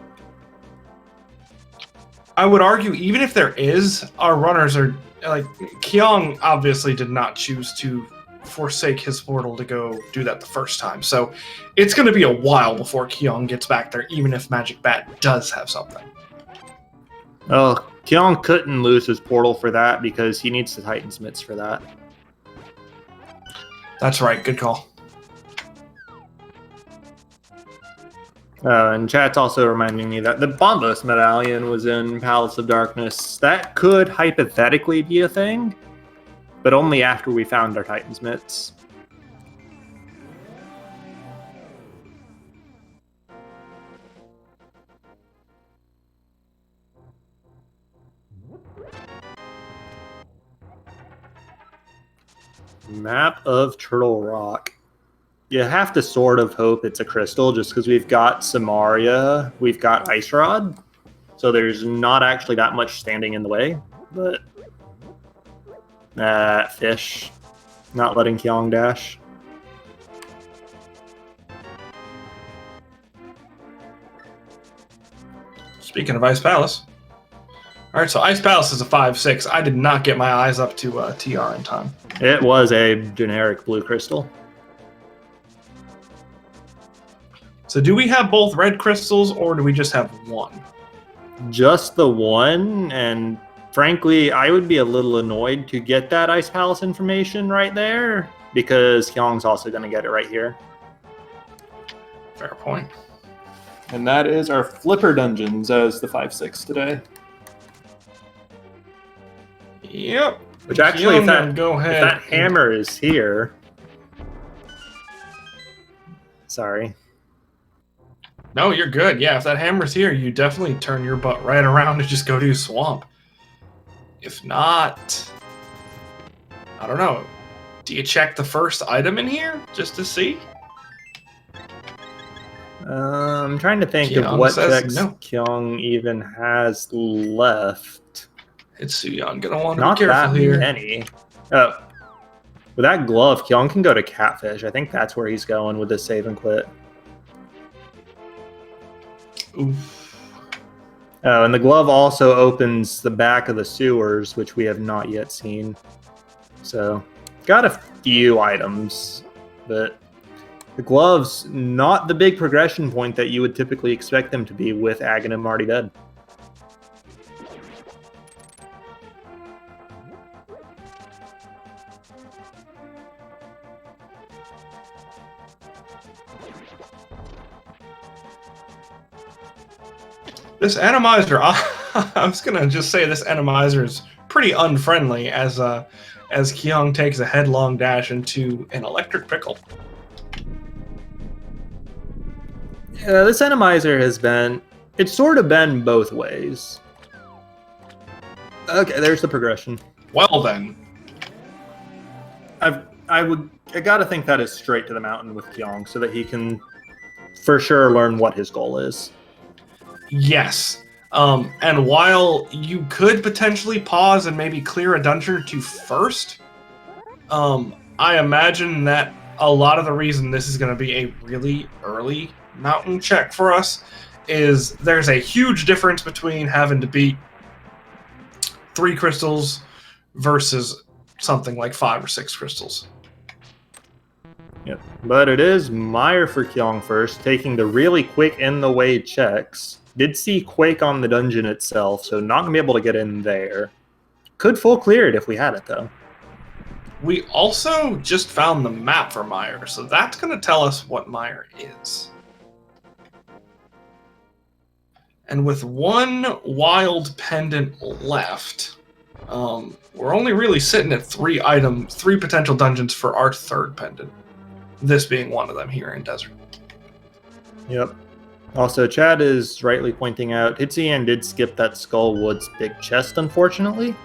I would argue, even if there is, our runners are... Like, Kyong obviously did not choose to forsake his portal to go do that the first time. So it's going to be a while before Kyong gets back there, even if Magic Bat does have something. Oh, Kyong couldn't lose his portal for that because he needs the Titan's Mitts for that. That's right. Good call. And chat's also reminding me that the Bombos medallion was in Palace of Darkness. That could hypothetically be a thing, but only after we found our Titan's Mitts. Map of Turtle Rock. You have to sort of hope it's a crystal just because we've got Samaria, we've got Ice Rod, so there's not actually that much standing in the way, but fish, not letting Kyong dash. Speaking of Ice Palace. Alright, so Ice Palace is a 5/6. I did not get my eyes up to TR in time. It was a generic blue crystal. So do we have both red crystals, or do we just have one? Just the one, and frankly, I would be a little annoyed to get that Ice Palace information right there, because Kyong's also going to get it right here. Fair point. And that is our Flipper Dungeons as the 5/6 today. Yep. Which actually, if that if hammer is here... Sorry. No, you're good. Yeah, if that hammer's here, you definitely turn your butt right around and just go to Swamp. If not, I don't know. Do you check the first item in here just to see? I'm trying to think of what checks Kyong even has left. Hitsuyan gonna want to Not be careful that here. many. Oh, with that glove, Kyong can go to Catfish. I think that's where he's going with this save and quit. Oof. Oh, and the glove also opens the back of the sewers, which we have not yet seen. So, got a few items, but the glove's not the big progression point that you would typically expect them to be with Aghanim already dead. This Randomizer, I was gonna just say this Randomizer is pretty unfriendly as Kyong takes a headlong dash into an electric pickle. Yeah, this Randomizer has been... It's sort of been both ways. Okay, there's the progression. Well then. I gotta think that is straight to the mountain with Kyong so that he can for sure learn what his goal is. Yes. And while you could potentially pause and maybe clear a dungeon or two first, I imagine that a lot of the reason this is going to be a really early mountain check for us is there's a huge difference between having to beat 3 crystals versus something like 5 or 6 crystals. Yep, but it is Meyer for Kyong first, taking the really quick in-the-way checks. Did see Quake on the dungeon itself, so not going to be able to get in there. Could full clear it if we had it, though. We also just found the map for Meyer, so that's going to tell us what Meyer is. And with one wild pendant left, we're only really sitting at 3 potential dungeons for our 3rd pendant. This being one of them here in Desert. Yep. Also, Chad is rightly pointing out, Hitsuyan did skip that Skull Woods big chest, unfortunately.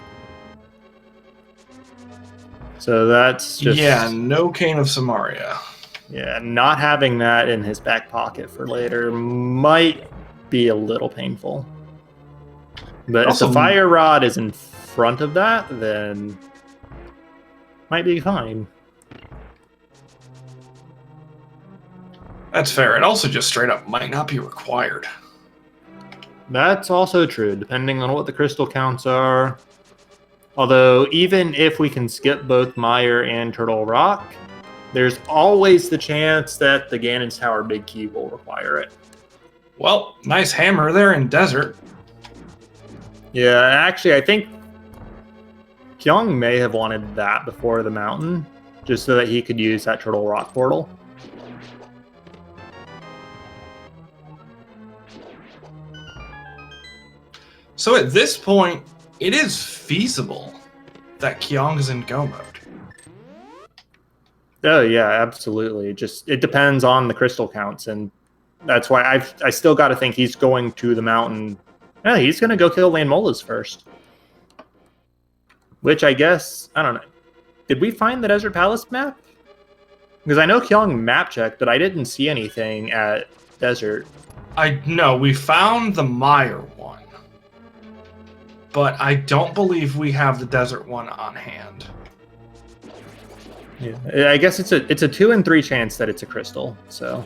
So that's just... Yeah, no Cane of Samaria. Yeah, not having that in his back pocket for later might be a little painful. But Also, if the Fire Rod is in front of that, then might be fine. That's fair. It also just straight up might not be required. That's also true, depending on what the crystal counts are. Although, even if we can skip both Meyer and Turtle Rock, there's always the chance that the Ganon's Tower Big Key will require it. Well, nice hammer there in Desert. Yeah, actually, I think Kyong may have wanted that before the mountain, just so that he could use that Turtle Rock portal. So at this point, it is feasible that Kyong is in go mode. Oh yeah, absolutely. Just it depends on the crystal counts, and that's why I still got to think he's going to the mountain. Yeah, he's going to go kill Landmolas first. Which I guess, I don't know. Did we find the Desert Palace map? Because I know Kyong map checked, but I didn't see anything at Desert. No, we found the Meyer one. But I don't believe we have the Desert one on hand. Yeah, I guess it's a 2 in 3 chance that it's a crystal. So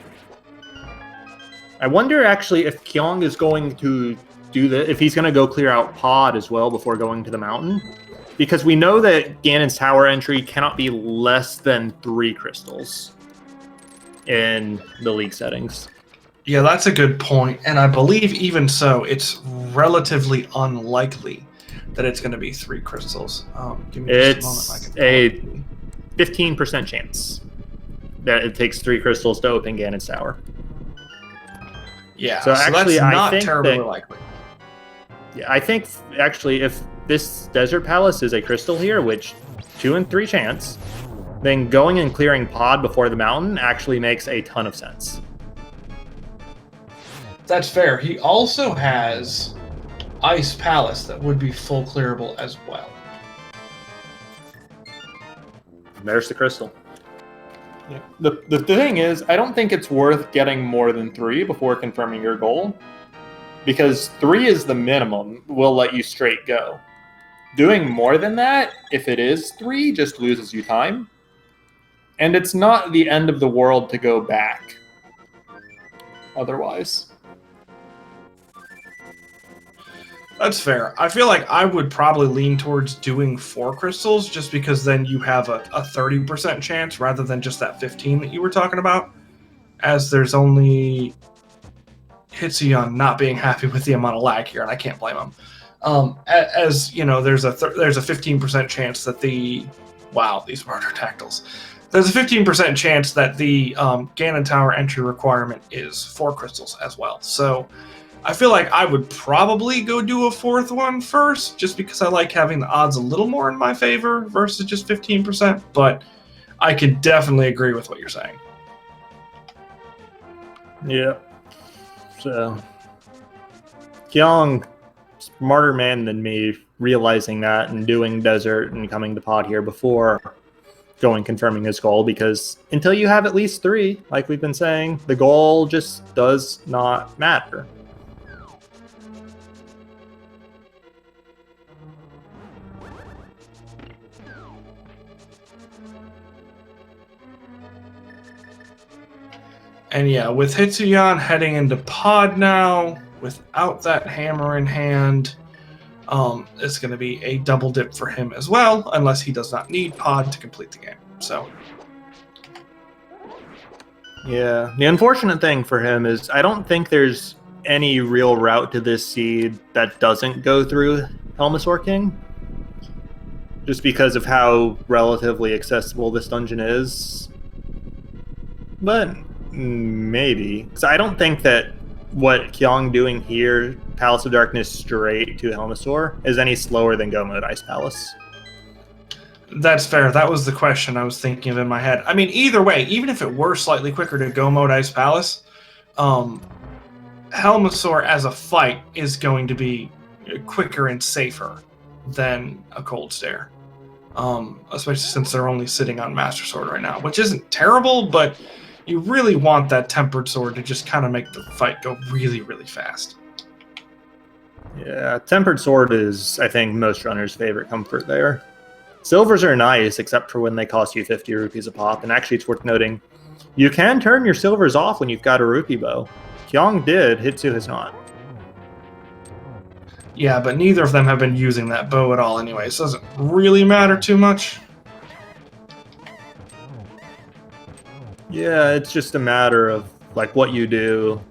I wonder actually if Kyong is going to if he's going to go clear out Pod as well before going to the mountain, because we know that Ganon's Tower entry cannot be less than 3 crystals in the league settings. Yeah, that's a good point, and I believe even so, it's relatively unlikely that it's going to be 3 crystals. Give me just a moment. It's a 15% chance that it takes 3 crystals to open Ganon's Tower. Yeah, so actually, that's not I think terribly likely. Yeah, I think actually if this Desert Palace is a crystal here, which 2 in 3 chance, then going and clearing Pod before the mountain actually makes a ton of sense. That's fair. He also has Ice Palace that would be full clearable as well. There's the crystal. Yeah. The thing is, I don't think it's worth getting more than 3 before confirming your goal, because 3 is the minimum. Will let you straight go. Doing more than that, if it is 3, just loses you time. And it's not the end of the world to go back otherwise. That's fair. I feel like I would probably lean towards doing 4 crystals, just because then you have a 30% chance rather than just that 15 that you were talking about, as there's only Hitsuyan not being happy with the amount of lag here, and I can't blame him. As you know, there's a 15% chance that these murder tactiles. There's a 15% chance that the Ganon Tower entry requirement is 4 crystals as well. So I feel like I would probably go do a 4th one first, just because I like having the odds a little more in my favor versus just 15%. But I could definitely agree with what you're saying. Yeah. So Kyong, smarter man than me, realizing that and doing Desert and coming to Pod here before confirming his goal, because until you have at least 3, like we've been saying, the goal just does not matter. And yeah, with Hitsuyan heading into Pod now, without that hammer in hand, it's going to be a double dip for him as well, unless he does not need Pod to complete the game. So, yeah, the unfortunate thing for him is I don't think there's any real route to this seed that doesn't go through Helmasaur King. just because of how relatively accessible this dungeon is. But maybe. Because I don't think that what Kyong doing here, Palace of Darkness straight to Helmasaur, is any slower than Go Mode Ice Palace. That's fair. That was the question I was thinking of in my head. I mean, either way, even if it were slightly quicker to Go Mode Ice Palace, Helmasaur as a fight is going to be quicker and safer than a Cold Stare. Especially since they're only sitting on Master Sword right now, which isn't terrible, but you really want that Tempered Sword to just kind of make the fight go really, really fast. Yeah, Tempered Sword is, I think, most runners' favorite comfort there. Silvers are nice, except for when they cost you 50 rupees a pop, and actually it's worth noting, you can turn your silvers off when you've got a rupee bow. Kyong did, Hitsu has not. Yeah, but neither of them have been using that bow at all anyway, so it doesn't really matter too much. Yeah, it's just a matter of like what you do.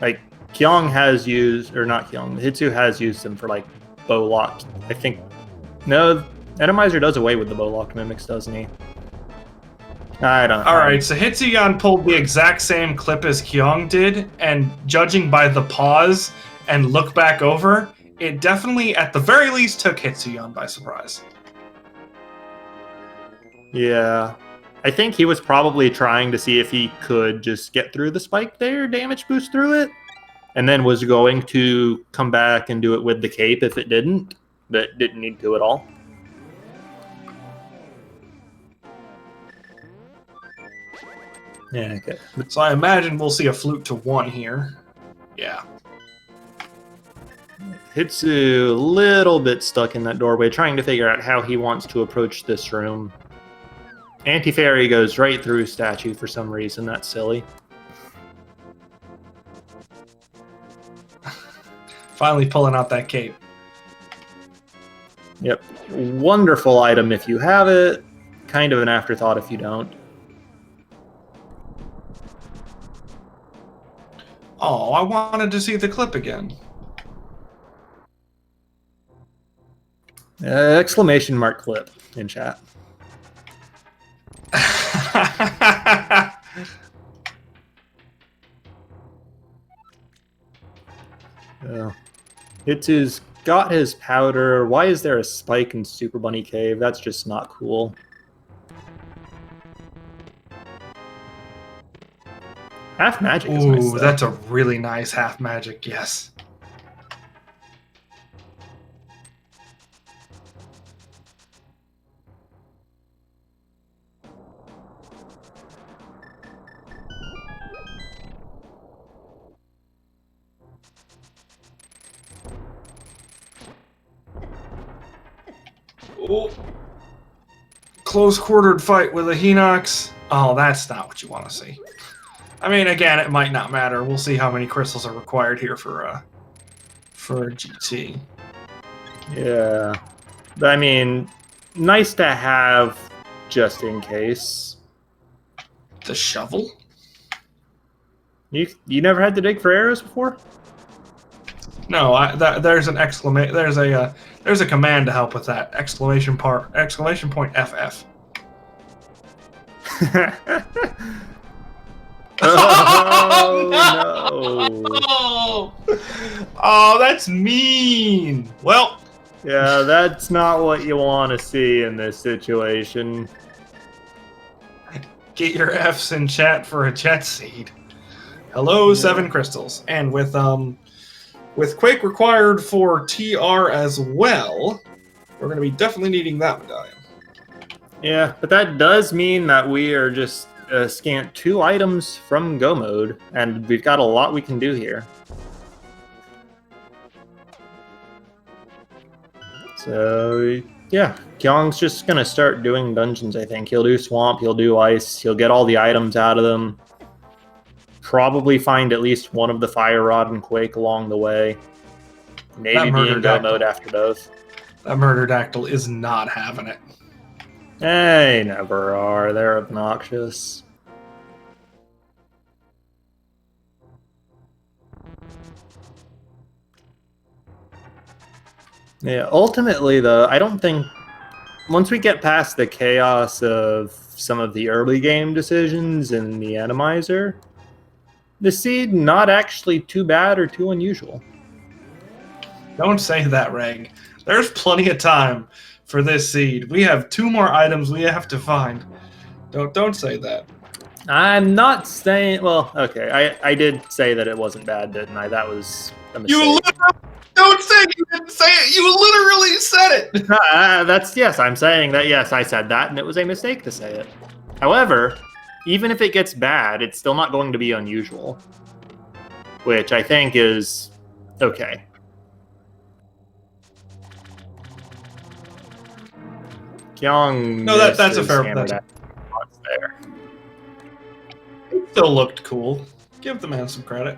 Like Kyong has used, or not Kyong, Hitsu has used them for like bow locked. I think no, Randomizer does away with the bow locked mimics, doesn't he? I don't know. Alright, so Hitsuyan pulled the exact same clip as Kyong did, and judging by the pause and look back over, it definitely, at the very least, took Hitsuyan by surprise. Yeah. I think he was probably trying to see if he could just get through the spike there, damage boost through it, and then was going to come back and do it with the cape if it didn't, but didn't need to at all. Yeah, okay. So I imagine we'll see a flute to 1 here. Yeah. Hitsu a little bit stuck in that doorway, trying to figure out how he wants to approach this room. Anti-Fairy goes right through statue for some reason. That's silly. Finally pulling out that cape. Yep. Wonderful item if you have it. Kind of an afterthought if you don't. Oh, I wanted to see the clip again. Exclamation mark clip in chat. Hitsu's got his powder. Why is there a spike in Super Bunny Cave? That's just not cool. Half magic is nice. Ooh, that's a really nice half magic, yes. Oh. Close-quartered fight with a Hinox. Oh, that's not what you want to see. I mean, again, it might not matter. We'll see how many crystals are required here for GT. Yeah. But, I mean, nice to have just in case. The shovel? You never had to dig for arrows before? No, there's an exclamation. There's a command to help with that. Exclamation point FF. Oh no! Oh, that's mean. Well, yeah, that's not what you want to see in this situation. Get your F's in chat for a jet seed. Hello, 7 crystals, and with Quake required for TR as well, we're going to be definitely needing that medallion. Yeah, but that does mean that we are just scant 2 items from Go Mode, and we've got a lot we can do here. So, yeah, Kyong's just going to start doing dungeons, I think. He'll do Swamp, he'll do Ice, he'll get all the items out of them. Probably find at least one of the Fire Rod and Quake along the way. Maybe be in Go Mode after both. That Murderdactyl is not having it. They never are. They're obnoxious. Yeah, ultimately, though, I don't think once we get past the chaos of some of the early game decisions in the Randomizer, the seed not actually too bad or too unusual. Don't say that, Rang. There's plenty of time for this seed. We have 2 more items we have to find. Don't say that. I'm not saying. Well, okay, I did say that it wasn't bad, didn't I? That was a mistake. You literally don't say it. You didn't say it. You literally said it. That's yes. I'm saying that yes, I said that, and it was a mistake to say it. However, even if it gets bad, it's still not going to be unusual, which I think is okay. Kyong. No, that's a fair. There. It still looked cool. Give the man some credit.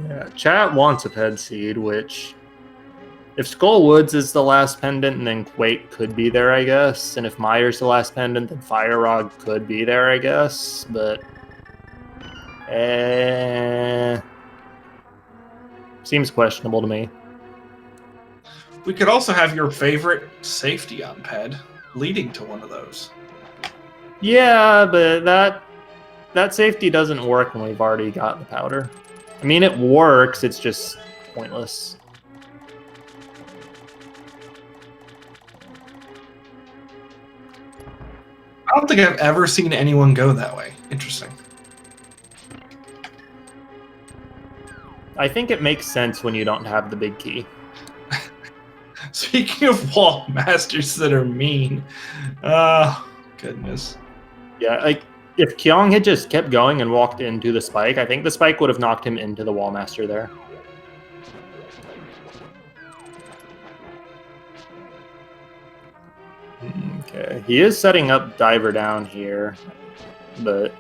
Yeah, chat wants a Ped Seed, which, if Skull Woods is the last pendant, then Quake could be there, I guess. And if Myers the last pendant, then Fire Rod could be there, I guess. But, seems questionable to me. We could also have your favorite safety on Ped leading to one of those. Yeah, but that safety doesn't work when we've already got the powder. I mean, it works, it's just pointless. I don't think I've ever seen anyone go that way. Interesting. I think it makes sense when you don't have the big key. Speaking of wall masters that are mean, goodness. Yeah, like, if Kyong had just kept going and walked into the spike, I think the spike would have knocked him into the wall master there. Okay, he is setting up Diver down here, but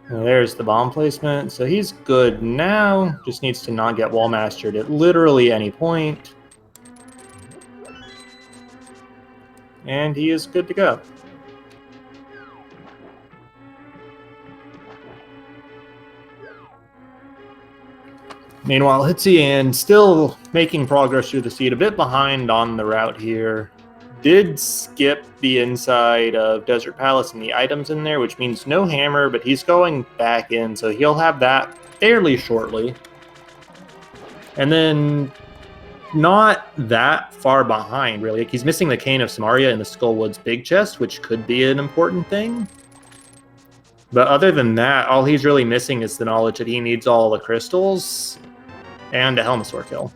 there's the bomb placement, so he's good now. Just needs to not get wall mastered at literally any point. And he is good to go. Meanwhile, Hitsuyan still making progress through the seed, a bit behind on the route here. Did skip the inside of Desert Palace and the items in there, which means no hammer, but he's going back in, so he'll have that fairly shortly. And then not that far behind, really. Like, he's missing the Cane of Samaria and the Skullwoods Big Chest, which could be an important thing. But other than that, all he's really missing is the knowledge that he needs all the crystals and a Helmasaur kill.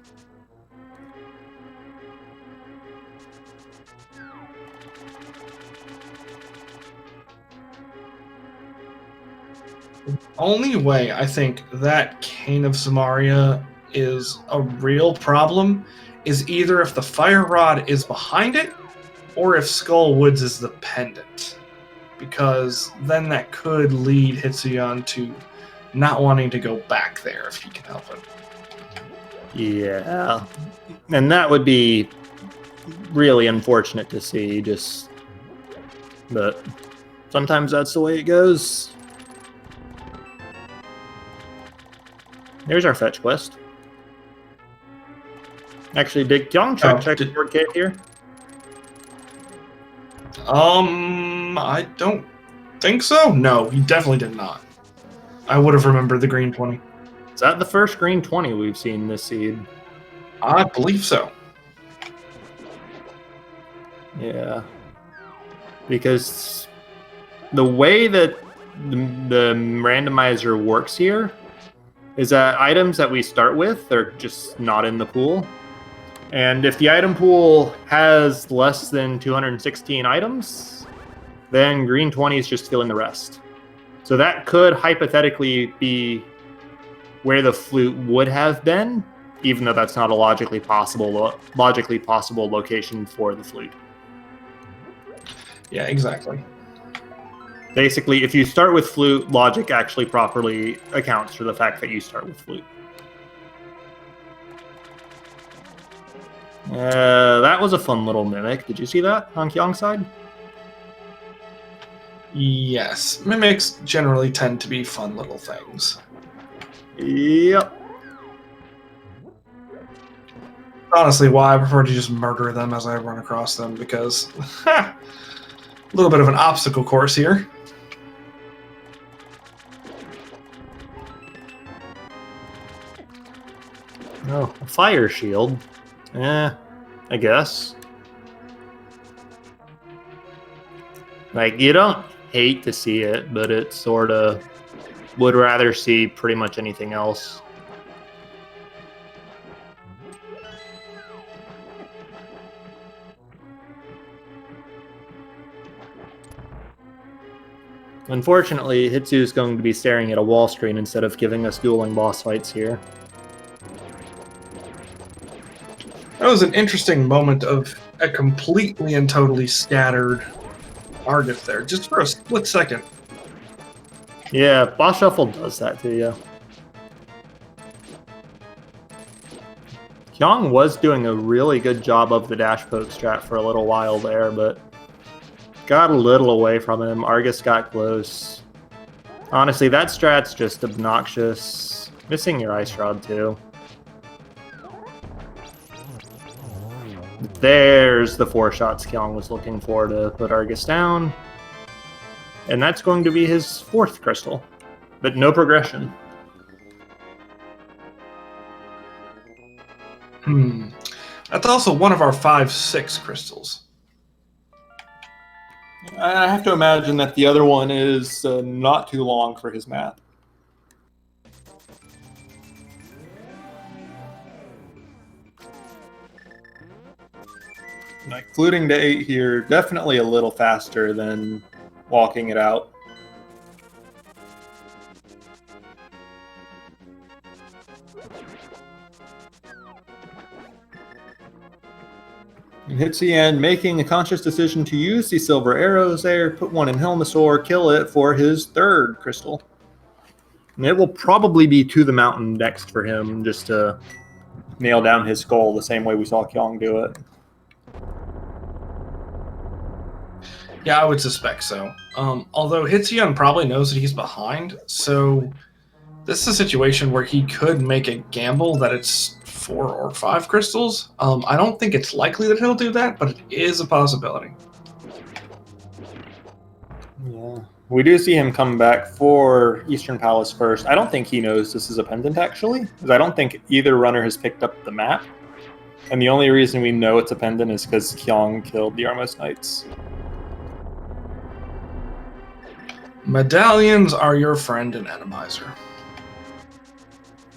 The only way I think that Cane of Samaria is a real problem is either if the Fire Rod is behind it or if Skull Woods is the pendant. Because then that could lead Hitsuyan to not wanting to go back there if he can help it. Yeah. And that would be really unfortunate to see, but sometimes that's the way it goes. There's our fetch quest. Actually, did Kyong check the board cave here? I don't think so. No, he definitely did not. I would have remembered the green 20. Is that the first green 20 we've seen this seed? I believe so. Yeah. Because the way that the randomizer works here is that items that we start with are just not in the pool. And if the item pool has less than 216 items, then green 20 is just filling the rest. So that could hypothetically be where the flute would have been, even though that's not a logically possible location for the flute. Yeah, exactly. Basically, if you start with flute, logic actually properly accounts for the fact that you start with flute. That was a fun little mimic. Did you see that on Kyong's side? Yes, mimics generally tend to be fun little things. Yep. Honestly, why I prefer to just murder them as I run across them, because a little bit of an obstacle course here. Oh, a fire shield. I guess. Like, you don't hate to see it, but it sort of would rather see pretty much anything else. Unfortunately, Hitsu is going to be staring at a wall screen instead of giving us dueling boss fights here. That was an interesting moment of a completely and totally scattered Argus there, just for a split second. Yeah, boss shuffle does that to you. Kyong was doing a really good job of the dash poke strat for a little while there, but got a little away from him. Argus got close. Honestly, that strat's just obnoxious. Missing your ice rod too. There's the 4 shots Kyong was looking for to put Argus down. And that's going to be his 4th crystal, but no progression. That's also one of our 5-6 crystals. I have to imagine that the other one is not too long for his map. Like, fluting to 8 here, definitely a little faster than walking it out. And Hitsuyan making a conscious decision to use the silver arrows there, put one in Helmasaur, kill it for his 3rd crystal. And it will probably be to the mountain next for him, just to nail down his skull the same way we saw Kyong do it. Yeah, I would suspect so. Although Hitsuyan probably knows that he's behind, so this is a situation where he could make a gamble that it's 4 or 5 crystals. I don't think it's likely that he'll do that, but it is a possibility. Yeah. We do see him come back for Eastern Palace first. I don't think he knows this is a pendant, actually, because I don't think either runner has picked up the map. And the only reason we know it's a pendant is because Kyong killed the Armos Knights. Medallions are your friend in Randomizer.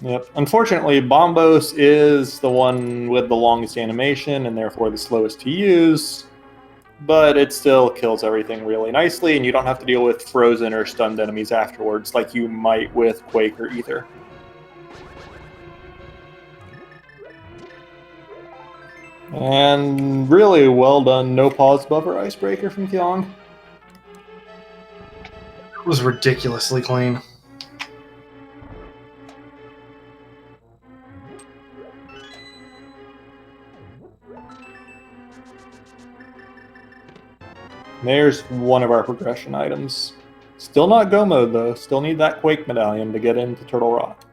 Yep. Unfortunately, Bombos is the one with the longest animation and therefore the slowest to use, but it still kills everything really nicely, and you don't have to deal with frozen or stunned enemies afterwards like you might with Quake or Ether. And really well done, no pause buffer icebreaker from Kyong. It was ridiculously clean. There's one of our progression items. Still not go mode though, still need that Quake medallion to get into Turtle Rock.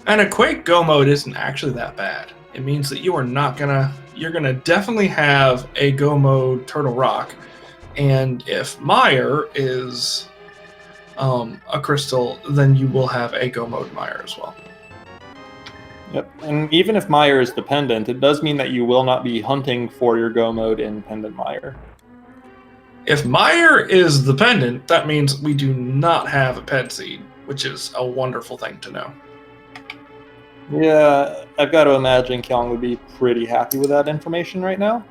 And a Quake Go mode isn't actually that bad. It means that you're gonna definitely have a Go mode Turtle Rock, and if Mire is a crystal, then you will have a Go mode Mire as well. Yep, and even if Mire is dependent, it does mean that you will not be hunting for your Go mode in Pendant Mire. If Mire is the pendant, that means we do not have a Ped Seed, which is a wonderful thing to know. Yeah, I've got to imagine Kyong would be pretty happy with that information right now.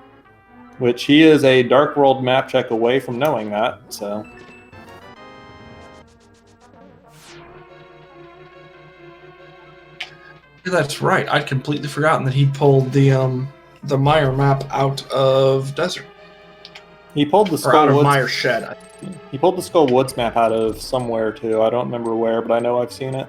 Which he is a Dark World map check away from knowing that, so... Yeah, that's right. I'd completely forgotten that he pulled the Mire map out of Desert. He pulled the Or out of Skull Woods. Mire Shed. He pulled the Skull Woods map out of somewhere too. I don't remember where, but I know I've seen it.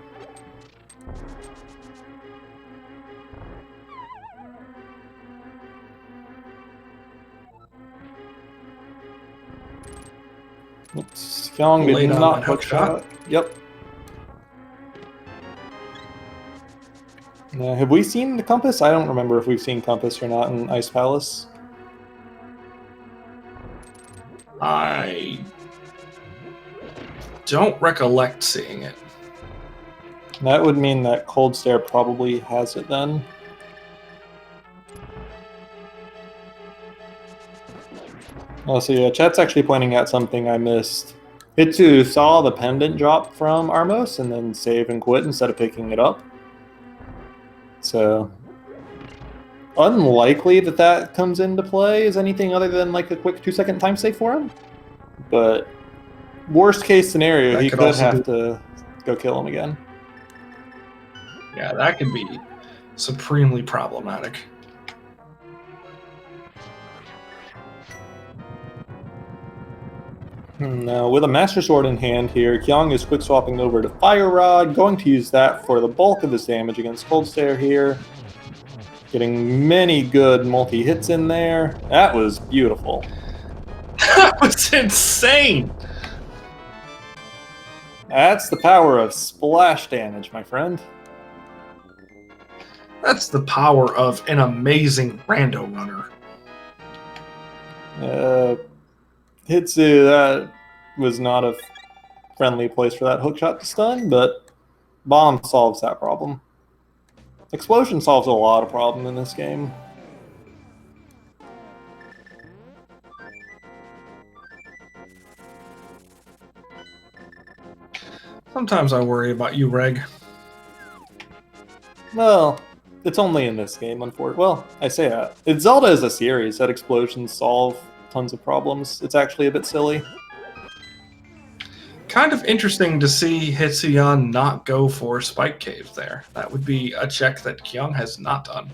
Oops. Kyong Late did on not that hook hook shot. shot. Yep. Have we seen the compass? I don't remember if we've seen compass or not in Ice Palace. I don't recollect seeing it. That would mean that Cold Stare probably has it then. Oh, so yeah, chat's actually pointing out something I missed. Hitsu saw the pendant drop from Armos and then save and quit instead of picking it up. So, unlikely that that comes into play as anything other than like a quick 2-second time save for him. But worst case scenario, That he could could also have to go kill him again. Yeah, that could be supremely problematic. Now, with a Master Sword in hand here, Kyong is quick swapping over to Fire Rod, going to use that for the bulk of his damage against Cold Stare here. Getting many good multi-hits in there. That was beautiful. That was insane! That's the power of splash damage, my friend. That's the power of an amazing rando runner. Hitsu, that was not a friendly place for that hookshot to stun, but Bomb solves that problem. Explosion solves a lot of problem in this game. Sometimes I worry about you, Reg. Well, it's only in this game, unfortunately. Well, I say that. It's Zelda as a series that explosions solve tons of problems. It's actually a bit silly. Kind of interesting to see Hitsuyan not go for Spike Cave there. That would be a check that Kyong has not done.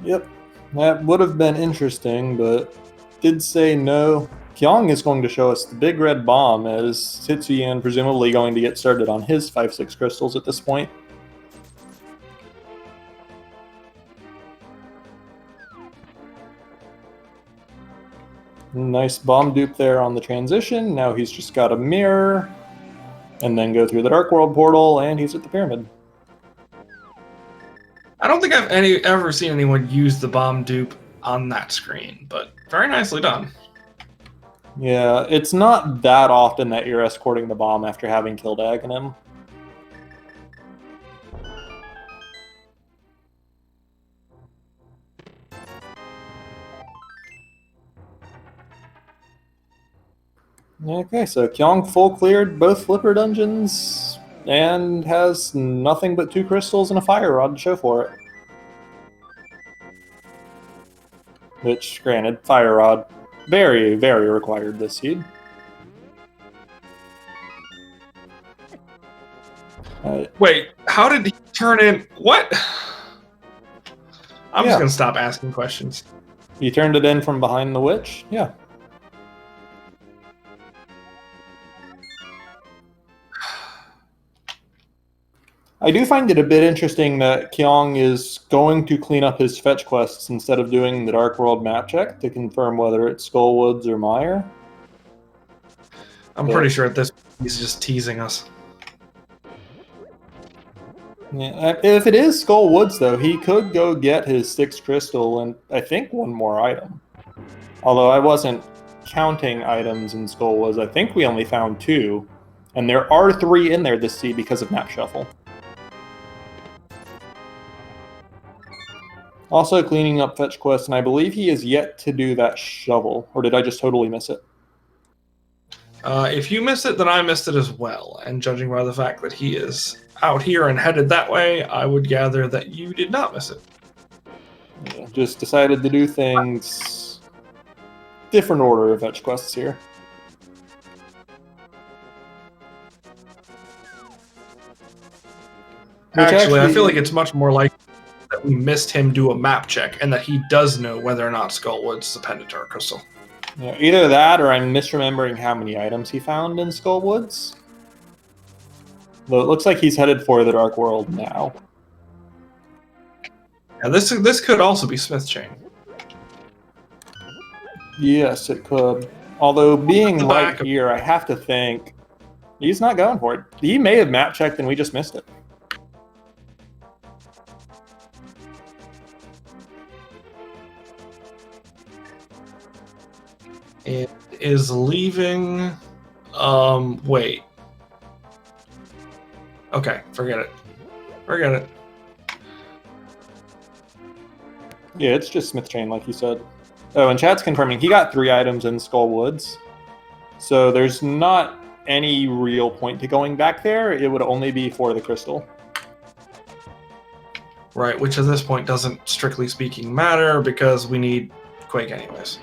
Yep, that would have been interesting, but did say no. Kyong is going to show us the big red bomb as Hitsuyan presumably going to get started on his 5-6 crystals at this point. Nice bomb dupe there on the transition. Now he's just got a mirror and then go through the Dark World portal and he's at the pyramid. I don't think I've ever seen anyone use the bomb dupe on that screen, but very nicely done. Yeah, it's not that often that you're escorting the bomb after having killed Aghanim. Okay, so Kyong full cleared both Flipper dungeons and has nothing but 2 crystals and a fire rod to show for it. Which, granted, fire rod, very, very required this seed. Wait, how did he turn in? What? I'm just Yeah. gonna stop asking questions. He turned it in from behind the witch? Yeah. I do find it a bit interesting that Kyong is going to clean up his fetch quests instead of doing the Dark World map check to confirm whether it's Skullwoods or Mire. I'm pretty sure at this point he's just teasing us. Yeah, if it is Skullwoods, though, he could go get his 6th crystal and I think 1 more item. Although I wasn't counting items in Skullwoods, I think we only found 2. And there are 3 in there this seed because of Map Shuffle. Also cleaning up fetch quests, and I believe he is yet to do that shovel. Or did I just totally miss it? If you missed it, then I missed it as well. And judging by the fact that he is out here and headed that way, I would gather that you did not miss it. Yeah, just decided to do things... different order of fetch quests here. Actually, I feel like it's much more likely that we missed him do a map check and that he does know whether or not Skullwood's is a Pendatar crystal. Yeah, either that or I'm misremembering how many items he found in Skullwoods. Though it looks like he's headed for the Dark World now. Yeah, this could also be Smith Chain. Yes, it could. Although being The right back. here, I have to think he's not going for it. He may have map checked and we just missed it. It is leaving. Wait. Okay, forget it. Forget it. Yeah, it's just Smith Chain, like you said. Oh, and chat's confirming he got 3 items in Skull Woods. So there's not any real point to going back there. It would only be for the crystal. Right, which at this point doesn't, strictly speaking, matter because we need Quake anyways.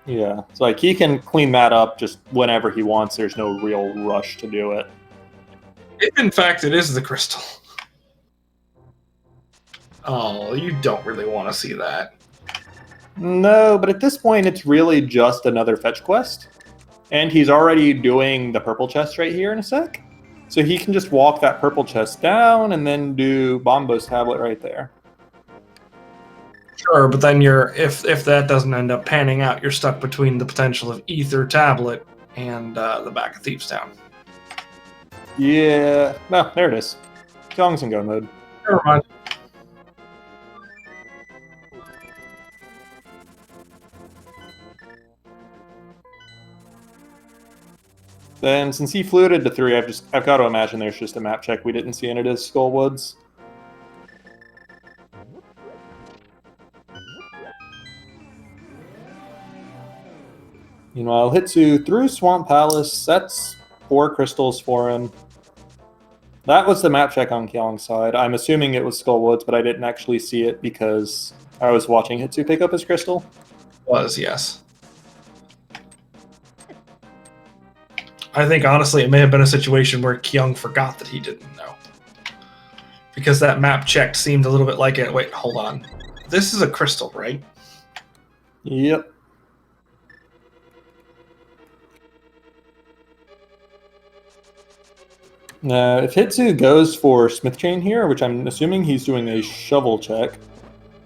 Yeah, it's like he can clean that up just whenever he wants. There's no real rush to do it. If in fact it is the crystal. Oh, you don't really want to see that. No, but at this point, it's really just another fetch quest. And he's already doing the purple chest right here in a sec. So he can just walk that purple chest down and then do Bombo's tablet right there. Sure, but then if that doesn't end up panning out, you're stuck between the potential of Ether Tablet and the back of Thieves Town. Yeah, no, there it is. Kyong's in go mode. Never mind. Then since he fluted to 3, I've got to imagine there's just a map check we didn't see in it as Skull Woods. Meanwhile, Hitsu through Swamp Palace. That's 4 crystals for him. That was the map check on Kyong's side. I'm assuming it was Skull Woods, but I didn't actually see it because I was watching Hitsu pick up his crystal. Was, yes. I think, honestly, it may have been a situation where Kyong forgot that he didn't know. Because that map check seemed a little bit like it. Wait, hold on. This is a crystal, right? Yep. Now, if Hitsu goes for Smith Chain here, which I'm assuming he's doing a shovel check,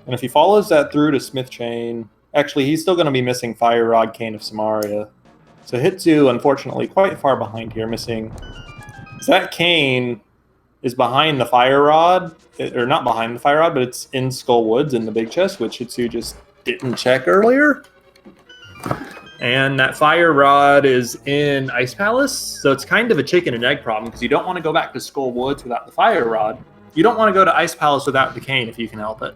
and if he follows that through to Smith Chain, actually, he's still going to be missing Fire Rod, Cane of Samaria. So Hitsu, unfortunately, quite far behind here, missing. So that cane is behind the Fire Rod, or not behind the Fire Rod, but it's in Skull Woods in the big chest, which Hitsu just didn't check earlier. And that Fire Rod is in Ice Palace, so it's kind of a chicken and egg problem because you don't want to go back to Skull Woods without the Fire Rod. You don't want to go to Ice Palace without the cane if you can help it.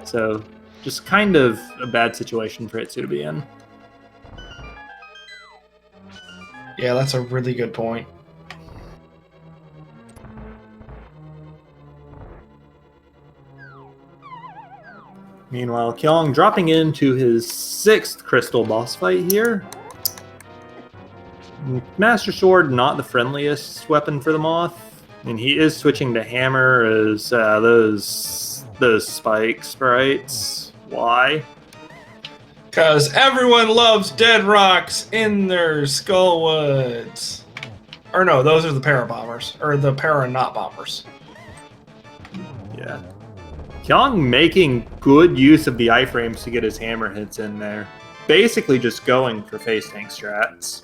So just kind of a bad situation for Hitsu to be in. Yeah, that's a really good point. Meanwhile, Kyong dropping into his 6th crystal boss fight here. Master Sword, not the friendliest weapon for the Moth. I mean, he is switching to Hammer as those spike sprites. Why? Because everyone loves dead rocks in their Skullwoods. Or no, those are the Parabombers. Or the Para-not bombers. Yeah. Kyong making good use of the iframes to get his hammer hits in there. Basically just going for face tank strats.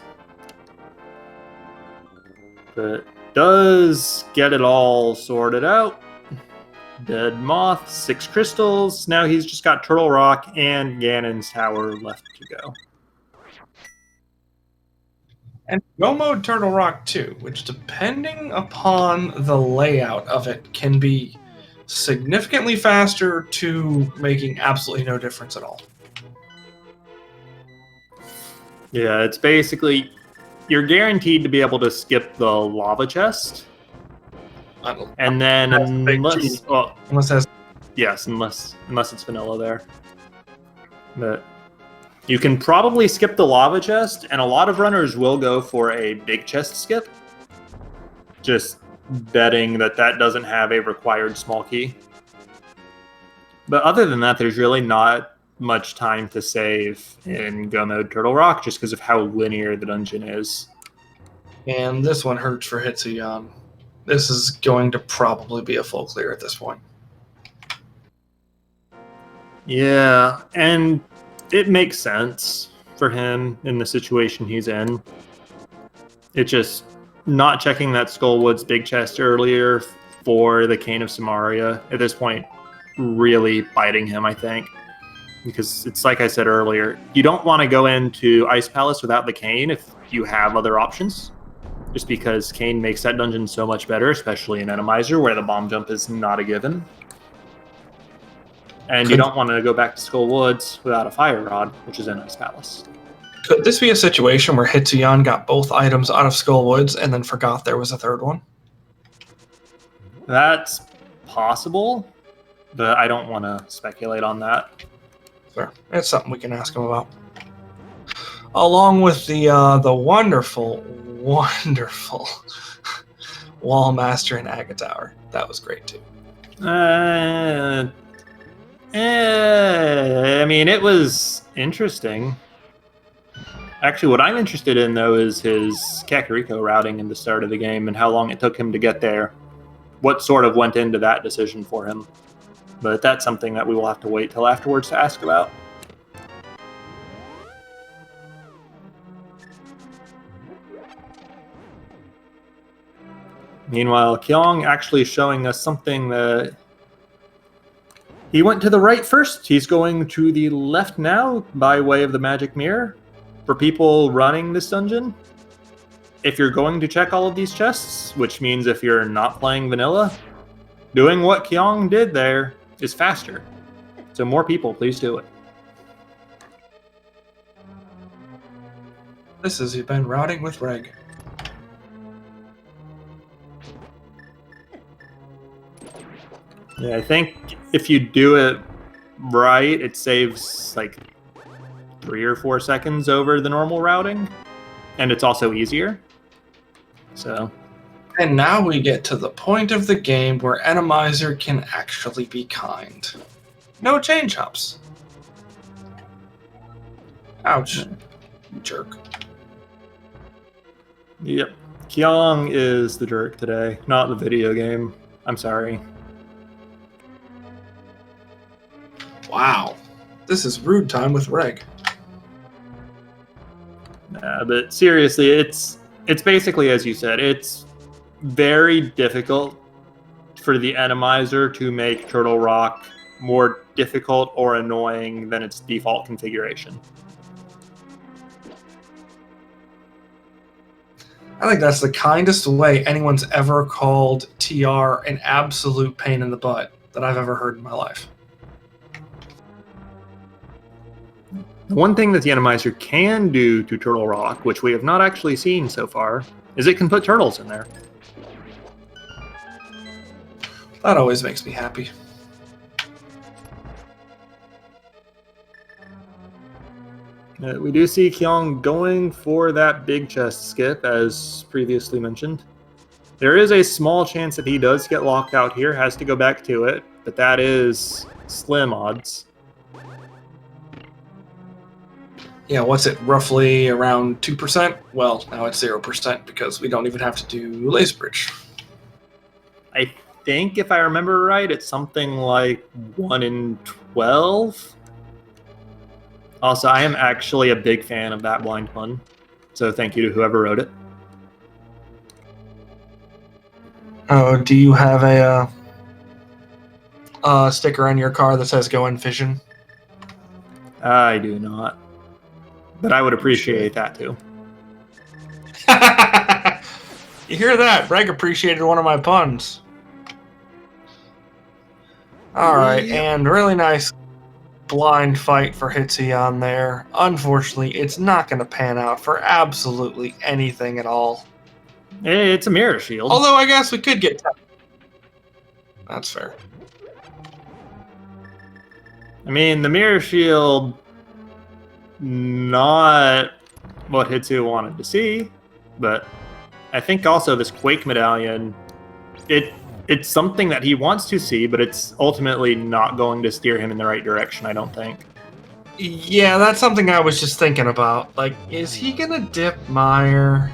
But does get it all sorted out. Dead Moth, 6 crystals. Now he's just got Turtle Rock and Ganon's Tower left to go. And Go Mode Turtle Rock 2, which depending upon the layout of it can be significantly faster to making absolutely no difference at all. Yeah, it's basically you're guaranteed to be able to skip the lava chest. And then unless it's vanilla there. But you can probably skip the lava chest, and a lot of runners will go for a big chest skip. Just betting that doesn't have a required small key. But other than that, there's really not much time to save in Go Mode Turtle Rock just because of how linear the dungeon is. And this one hurts for Hitsuyan. This is going to probably be a full clear at this point. Yeah, and it makes sense for him in the situation he's in. It's just not checking that Skullwoods big chest earlier for the Cane of Samaria at this point really biting him, I think. Because it's like I said earlier, you don't want to go into Ice Palace without the Cane if you have other options. Just because Cane makes that dungeon so much better, especially in Randomizer, where the bomb jump is not a given. And you don't want to go back to Skullwoods without a Fire Rod, which is in Ice Palace. Could this be a situation where Hitsuyan got both items out of Skullwoods and then forgot there was a third one? That's possible, but I don't want to speculate on that. Sure. It's something we can ask him about. Along with the wonderful Wallmaster and Agatower. That was great too. I mean, it was interesting. Actually, what I'm interested in, though, is his Kakariko routing in the start of the game and how long it took him to get there. What sort of went into that decision for him. But that's something that we will have to wait till afterwards to ask about. Meanwhile, Kyong actually showing us something that he went to the right first. He's going to the left now by way of the magic mirror. For people running this dungeon, if you're going to check all of these chests, which means if you're not playing vanilla, doing what Kyong did there is faster. So more people, please do it. This has been Routing with Reg. Yeah, I think if you do it right, it saves like 3 or 4 seconds over the normal routing, and it's also easier. So. And now we get to the point of the game where Randomizer can actually be kind. No chain chops. Ouch. You jerk. Yep. Kyong is the jerk today, not the video game. I'm sorry. Wow. This is rude time with Reg. But seriously, it's basically, as you said, it's very difficult for the Randomizer to make Turtle Rock more difficult or annoying than its default configuration. I think that's the kindest way anyone's ever called TR an absolute pain in the butt that I've ever heard in my life. The one thing that the Randomizer can do to Turtle Rock, which we have not actually seen so far, is it can put turtles in there. That always makes me happy. We do see Kyong going for that big chest skip, as previously mentioned. There is a small chance that he does get locked out here, has to go back to it, but that is slim odds. Yeah, what's it, roughly around 2%? Well, now it's 0% because we don't even have to do Laser Bridge. I think, if I remember right, it's something like 1 in 12. Also, I am actually a big fan of that blind pun, so thank you to whoever wrote it. Oh, do you have a sticker on your car that says "Go and Vision"? I do not, but I would appreciate that too. You hear that? Reg appreciated one of my puns. All right, and really nice blind fight for Hitsuyan there. Unfortunately, it's not going to pan out for absolutely anything at all. It's a mirror shield. Although I guess we could get... That's fair. I mean, the mirror shield, not what Hitsu wanted to see, but I think also this Quake medallion, it's something that he wants to see, but it's ultimately not going to steer him in the right direction, I don't think. Yeah, that's something I was just thinking about. Like, is he gonna dip Meyer?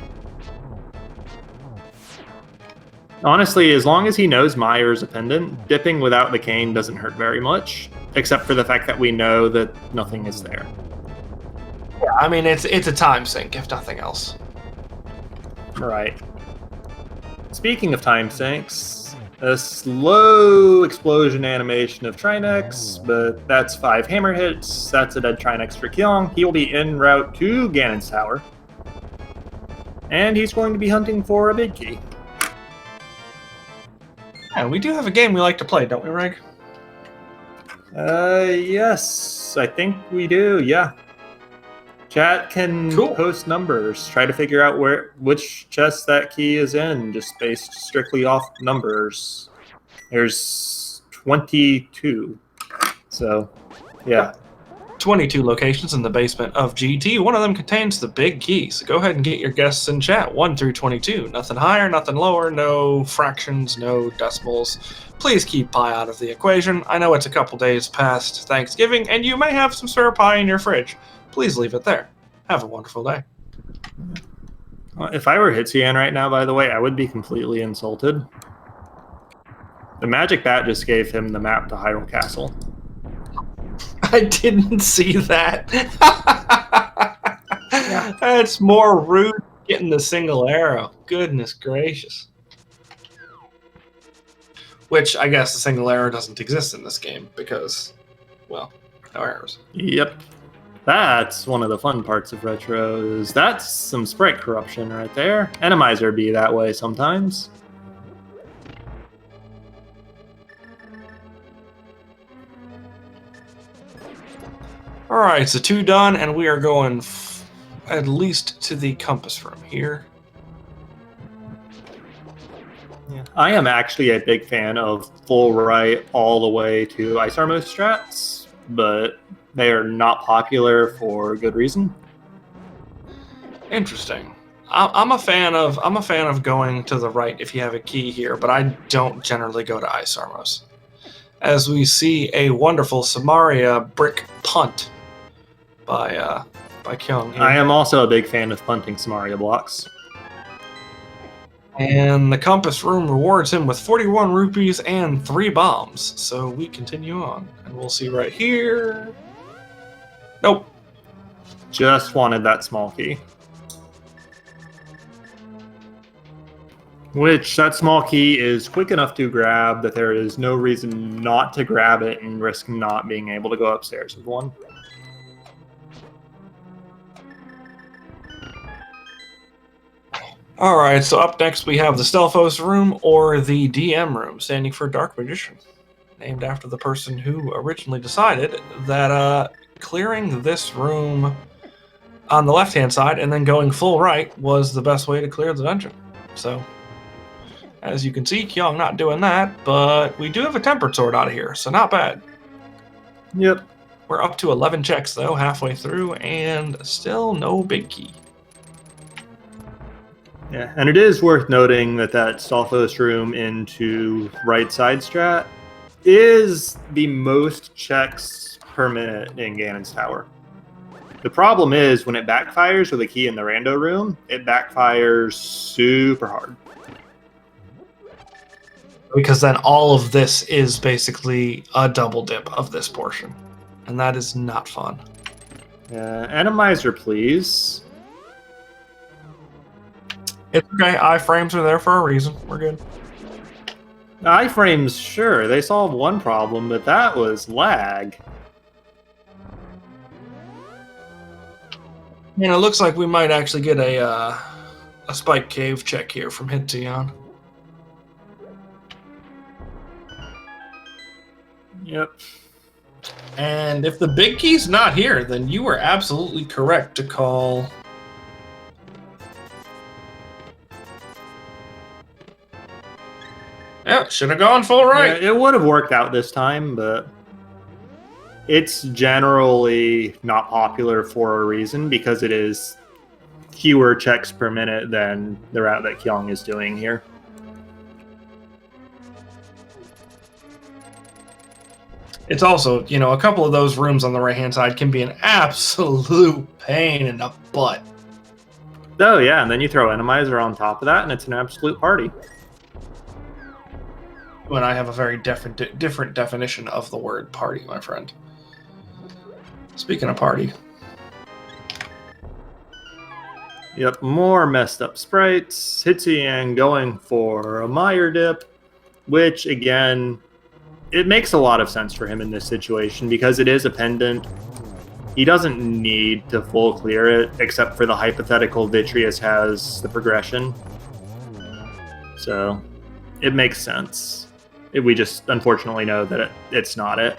Honestly, as long as he knows Meyer is a pendant, dipping without the cane doesn't hurt very much, except for the fact that we know that nothing is there. I mean, it's a time sink, if nothing else. Right. Speaking of time sinks, a slow explosion animation of Trinex, but that's 5 hammer hits. That's a dead Trinex for Kyong. He will be en route to Ganon's tower. And he's going to be hunting for a big key. Yeah, we do have a game we like to play, don't we, Reg? Yes, I think we do, yeah. Chat can post numbers. Try to figure out which chest that key is in, just based strictly off numbers. There's 22. So, yeah. 22 locations in the basement of GT. One of them contains the big key. So go ahead and get your guesses in chat. 1 through 22. Nothing higher, nothing lower, no fractions, no decimals. Please keep pi out of the equation. I know it's a couple days past Thanksgiving, and you may have some spare pie in your fridge. Please leave it there. Have a wonderful day. If I were Hitsuyan right now, by the way, I would be completely insulted. The magic bat just gave him the map to Hyrule Castle. I didn't see that. Yeah. That's more rude getting the single arrow. Goodness gracious. Which, I guess the single arrow doesn't exist in this game because, well, no arrows. Yep. That's one of the fun parts of retros. That's some sprite corruption right there. Randomizer be that way sometimes. Alright, so 2 done, and we are going at least to the compass room here. Yeah. I am actually a big fan of full right all the way to Ice Armor strats, but they are not popular for good reason. Interesting. I'm a fan of going to the right if you have a key here, but I don't generally go to Ice Armors. As we see a wonderful Samaria brick punt by Kyong here. I am also a big fan of punting Samaria blocks. And the compass room rewards him with 41 rupees and 3 bombs. So we continue on, and we'll see right here. Nope. Just wanted that small key. Which, that small key is quick enough to grab that there is no reason not to grab it and risk not being able to go upstairs with one. Alright, so up next we have the Stelphos room, or the DM room, standing for Dark Magician. Named after the person who originally decided that clearing this room on the left-hand side and then going full right was the best way to clear the dungeon. So, as you can see, Kyong not doing that, but we do have a Tempered Sword out of here, so not bad. Yep. We're up to 11 checks, though, halfway through, and still no big key. Yeah, and it is worth noting that Stalfos room into right side strat is the most checks per minute in Ganon's tower. The problem is when it backfires with a key in the rando room, it backfires super hard. Because then all of this is basically a double dip of this portion. And that is not fun. Randomizer, please. It's okay. Iframes are there for a reason. We're good. Iframes, sure. They solved one problem, but that was lag. And it looks like we might actually get a Spike Cave check here from Hitsuyan. Yep. And if the big key's not here, then you were absolutely correct to call... Yeah, should have gone full right. Yeah, it would have worked out this time, but it's generally not popular for a reason because it is fewer checks per minute than the route that Kyong is doing here. It's also, you know, a couple of those rooms on the right-hand side can be an absolute pain in the butt. Oh, yeah, and then you throw Randomizer on top of that, and it's an absolute party. When I have a very different definition of the word party, my friend. Speaking of party. Yep, more messed up sprites. Hitsuyan going for a Meyer dip, which, again, it makes a lot of sense for him in this situation because it is a pendant. He doesn't need to full clear it, except for the hypothetical Vitreous has the progression. So, it makes sense. We just unfortunately know that it's not it.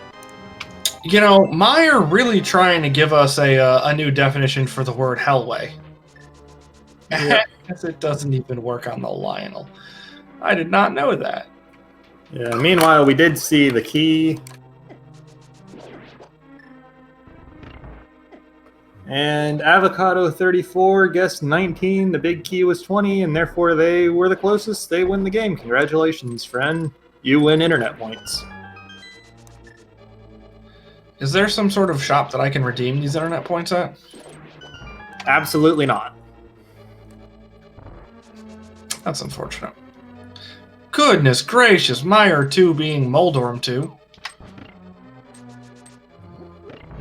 You know, Meyer really trying to give us a new definition for the word Hellway. Yeah. Because it doesn't even work on the Lionel. I did not know that. Yeah, meanwhile, we did see the key. And Avocado 34 guessed 19, the big key was 20, and therefore they were the closest. They win the game. Congratulations, friend. You win internet points. Is there some sort of shop that I can redeem these internet points at? Absolutely not. That's unfortunate. Goodness gracious, Meyer 2 being Moldorm 2.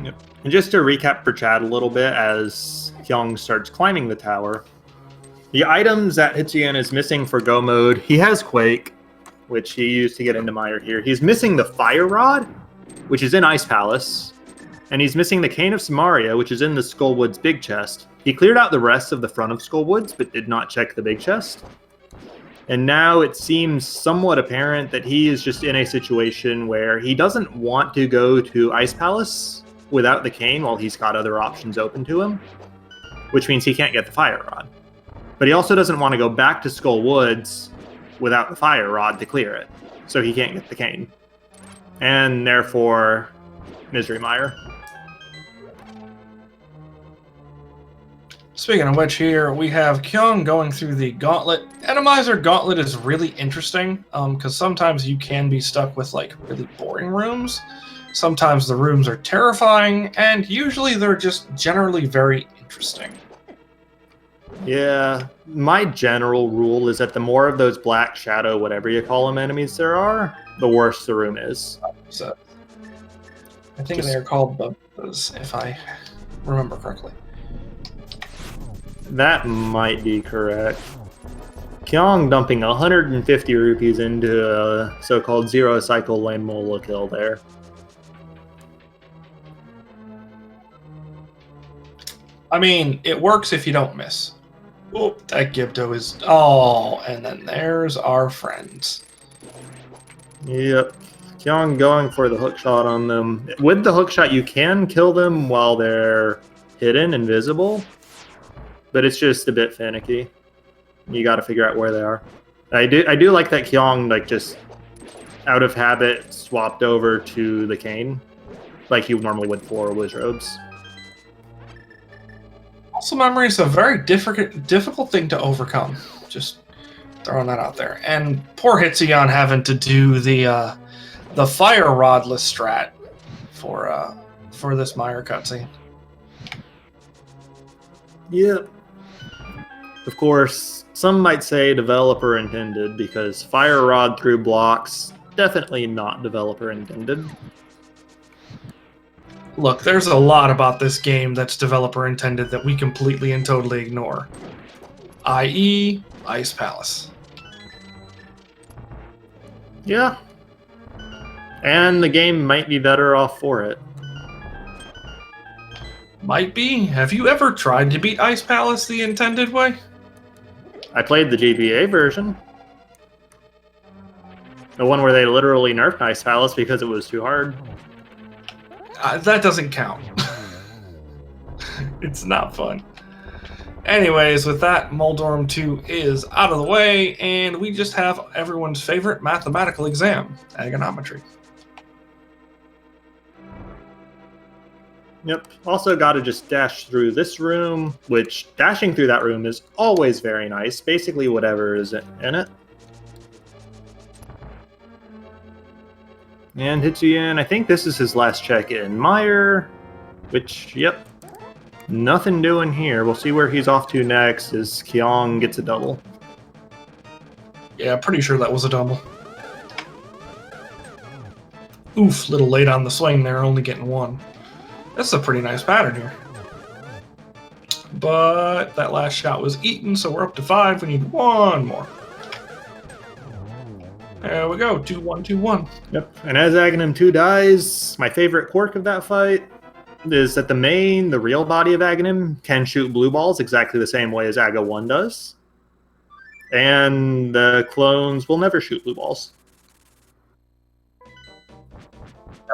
Yep. And just to recap for Chad a little bit as Kyong starts climbing the tower, the items that Hitsuyan is missing for Go mode, he has Quake, which he used to get into Meyer here. He's missing the Fire Rod, which is in Ice Palace, and he's missing the Cane of Samaria, which is in the Skullwoods big chest. He cleared out the rest of the front of Skullwoods, but did not check the big chest. And now it seems somewhat apparent that he is just in a situation where he doesn't want to go to Ice Palace without the cane while he's got other options open to him, which means he can't get the Fire Rod. But he also doesn't want to go back to Skullwoods without the Fire Rod to clear it, so he can't get the cane. And therefore, Misery Meyer. Speaking of which, here we have Kyong going through the Gauntlet. Randomizer Gauntlet is really interesting because sometimes you can be stuck with like really boring rooms. Sometimes the rooms are terrifying, and usually they're just generally very interesting. Yeah, my general rule is that the more of those black shadow, whatever you call them, enemies there are, the worse the room is. So, I think they're called bugs, if I remember correctly. That might be correct. Kyong dumping 150 rupees into a so-called zero cycle lane mola kill there. I mean, it works if you don't miss. Oh, that Gibdo is... Oh, and then there's our friends. Yep. Kyong going for the hook shot on them. With the hook shot, you can kill them while they're hidden, invisible. But it's just a bit finicky. You got to figure out where they are. I do like that Kyong, like, just out of habit swapped over to the cane, like you normally would for Wizrobes. Also, memory is a very difficult thing to overcome. Just throwing that out there. And poor Hitsuyan having to do the fire rodless strat for this Meyer cutscene. Yep. Of course, some might say developer intended because fire rod through blocks, definitely not developer intended. Look, there's a lot about this game that's developer intended that we completely and totally ignore. I.e., Ice Palace. Yeah. And the game might be better off for it. Might be. Have you ever tried to beat Ice Palace the intended way? I played the GBA version. The one where they literally nerfed Ice Palace because it was too hard. That doesn't count. It's not fun. Anyways, with that, Moldorm 2 is out of the way, and we just have everyone's favorite mathematical exam, trigonometry. Yep. Also got to just dash through this room, which dashing through that room is always very nice. Basically whatever is in it. And Hitsuyan, I think this is his last check-in. Meyer, which, yep, nothing doing here. We'll see where he's off to next as Kyong gets a double. Yeah, pretty sure that was a double. Oof, little late on the swing there, only getting one. That's a pretty nice pattern here. but that last shot was eaten, so we're up to 5. We need one more. There we go, 2-1, 2-1. Yep. And as Aghanim 2 dies, my favorite quirk of that fight is that the real body of Aghanim, can shoot blue balls exactly the same way as Aga 1 does. And the clones will never shoot blue balls.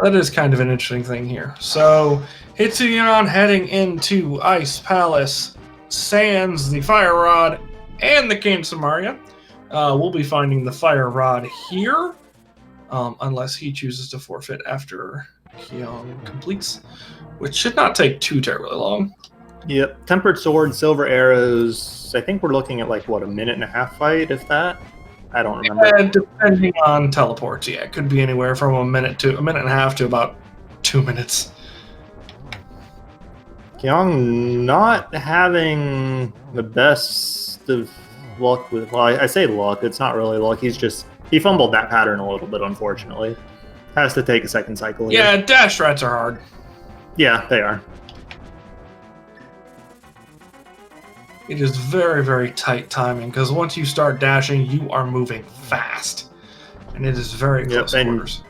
That is kind of an interesting thing here. So, Hitsuyan heading into Ice Palace, sans the Fire Rod and the Cane Samaria. We'll be finding the Fire Rod here, unless he chooses to forfeit after Kyong completes, which should not take too terribly long. Yep. Tempered Sword, Silver Arrows. I think we're looking at like, what, a minute-and-a-half fight, if that? I don't remember. Yeah, depending on teleports, yeah. It could be anywhere from a minute and a half to about 2 minutes. Kyong not having the best of luck with, well, I say luck, it's not really luck, he fumbled that pattern a little bit, unfortunately. Has to take a second cycle here. Yeah, dash strats are hard. Yeah, they are. It is very, very tight timing, because once you start dashing, you are moving fast. And it is very close quarters.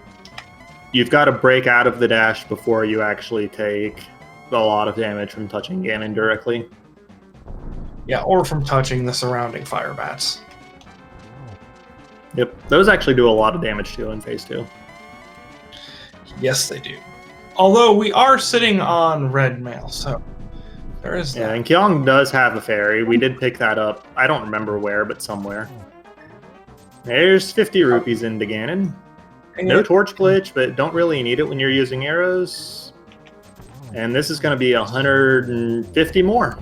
You've got to break out of the dash before you actually take a lot of damage from touching Ganon directly. Yeah, or from touching the surrounding fire bats. Yep, those actually do a lot of damage too in phase 2. Yes, they do. Although we are sitting on red mail, so there is that. Yeah, and Kyong does have a fairy. We did pick that up. I don't remember where, but somewhere. There's 50 rupees into Ganon. No torch glitch, but don't really need it when you're using arrows. And this is going to be 150 more.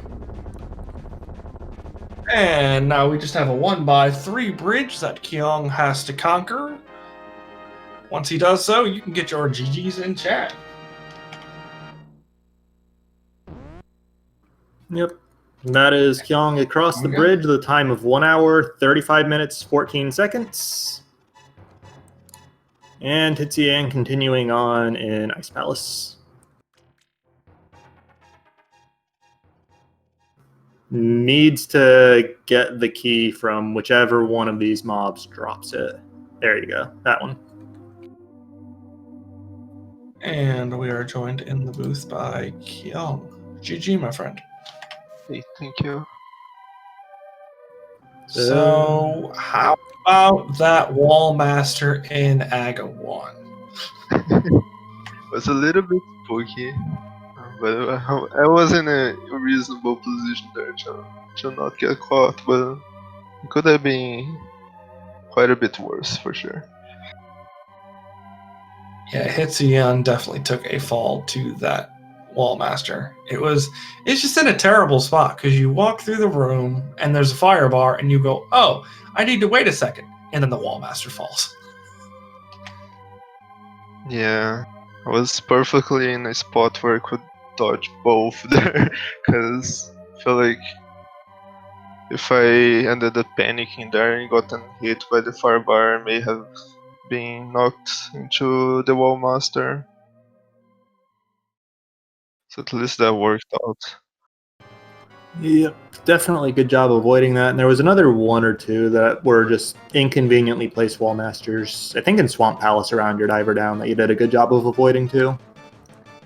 And now we just have a 1x3 bridge that Kyong has to conquer. Once he does so, you can get your GGs in chat. Yep. And that is Kyong across the bridge, the time of 1 hour, 35 minutes, 14 seconds. And Hitsuyan continuing on in Ice Palace. Needs to get the key from whichever one of these mobs drops it. There you go. That one. And we are joined in the booth by Kyong. GG, my friend. Hey, thank you. So, how about that Wall Master in Aga 1? It was a little bit spooky, but I was in a reasonable position there to not get caught, but it could have been quite a bit worse for sure. Yeah, Hitsuyan definitely took a fall to that Wall Master. It's just in a terrible spot because you walk through the room and there's a fire bar and you go, oh, I need to wait a second, and then the Wall Master falls. Yeah, I was perfectly in a spot where I could dodge both there, because I feel like if I ended up panicking there and gotten hit by the fire bar, I may have been knocked into the Wall Master. So at least that worked out. Yep, definitely good job avoiding that. And there was another one or two that were just inconveniently placed Wall Masters. I think in Swamp Palace around your diver down that you did a good job of avoiding too.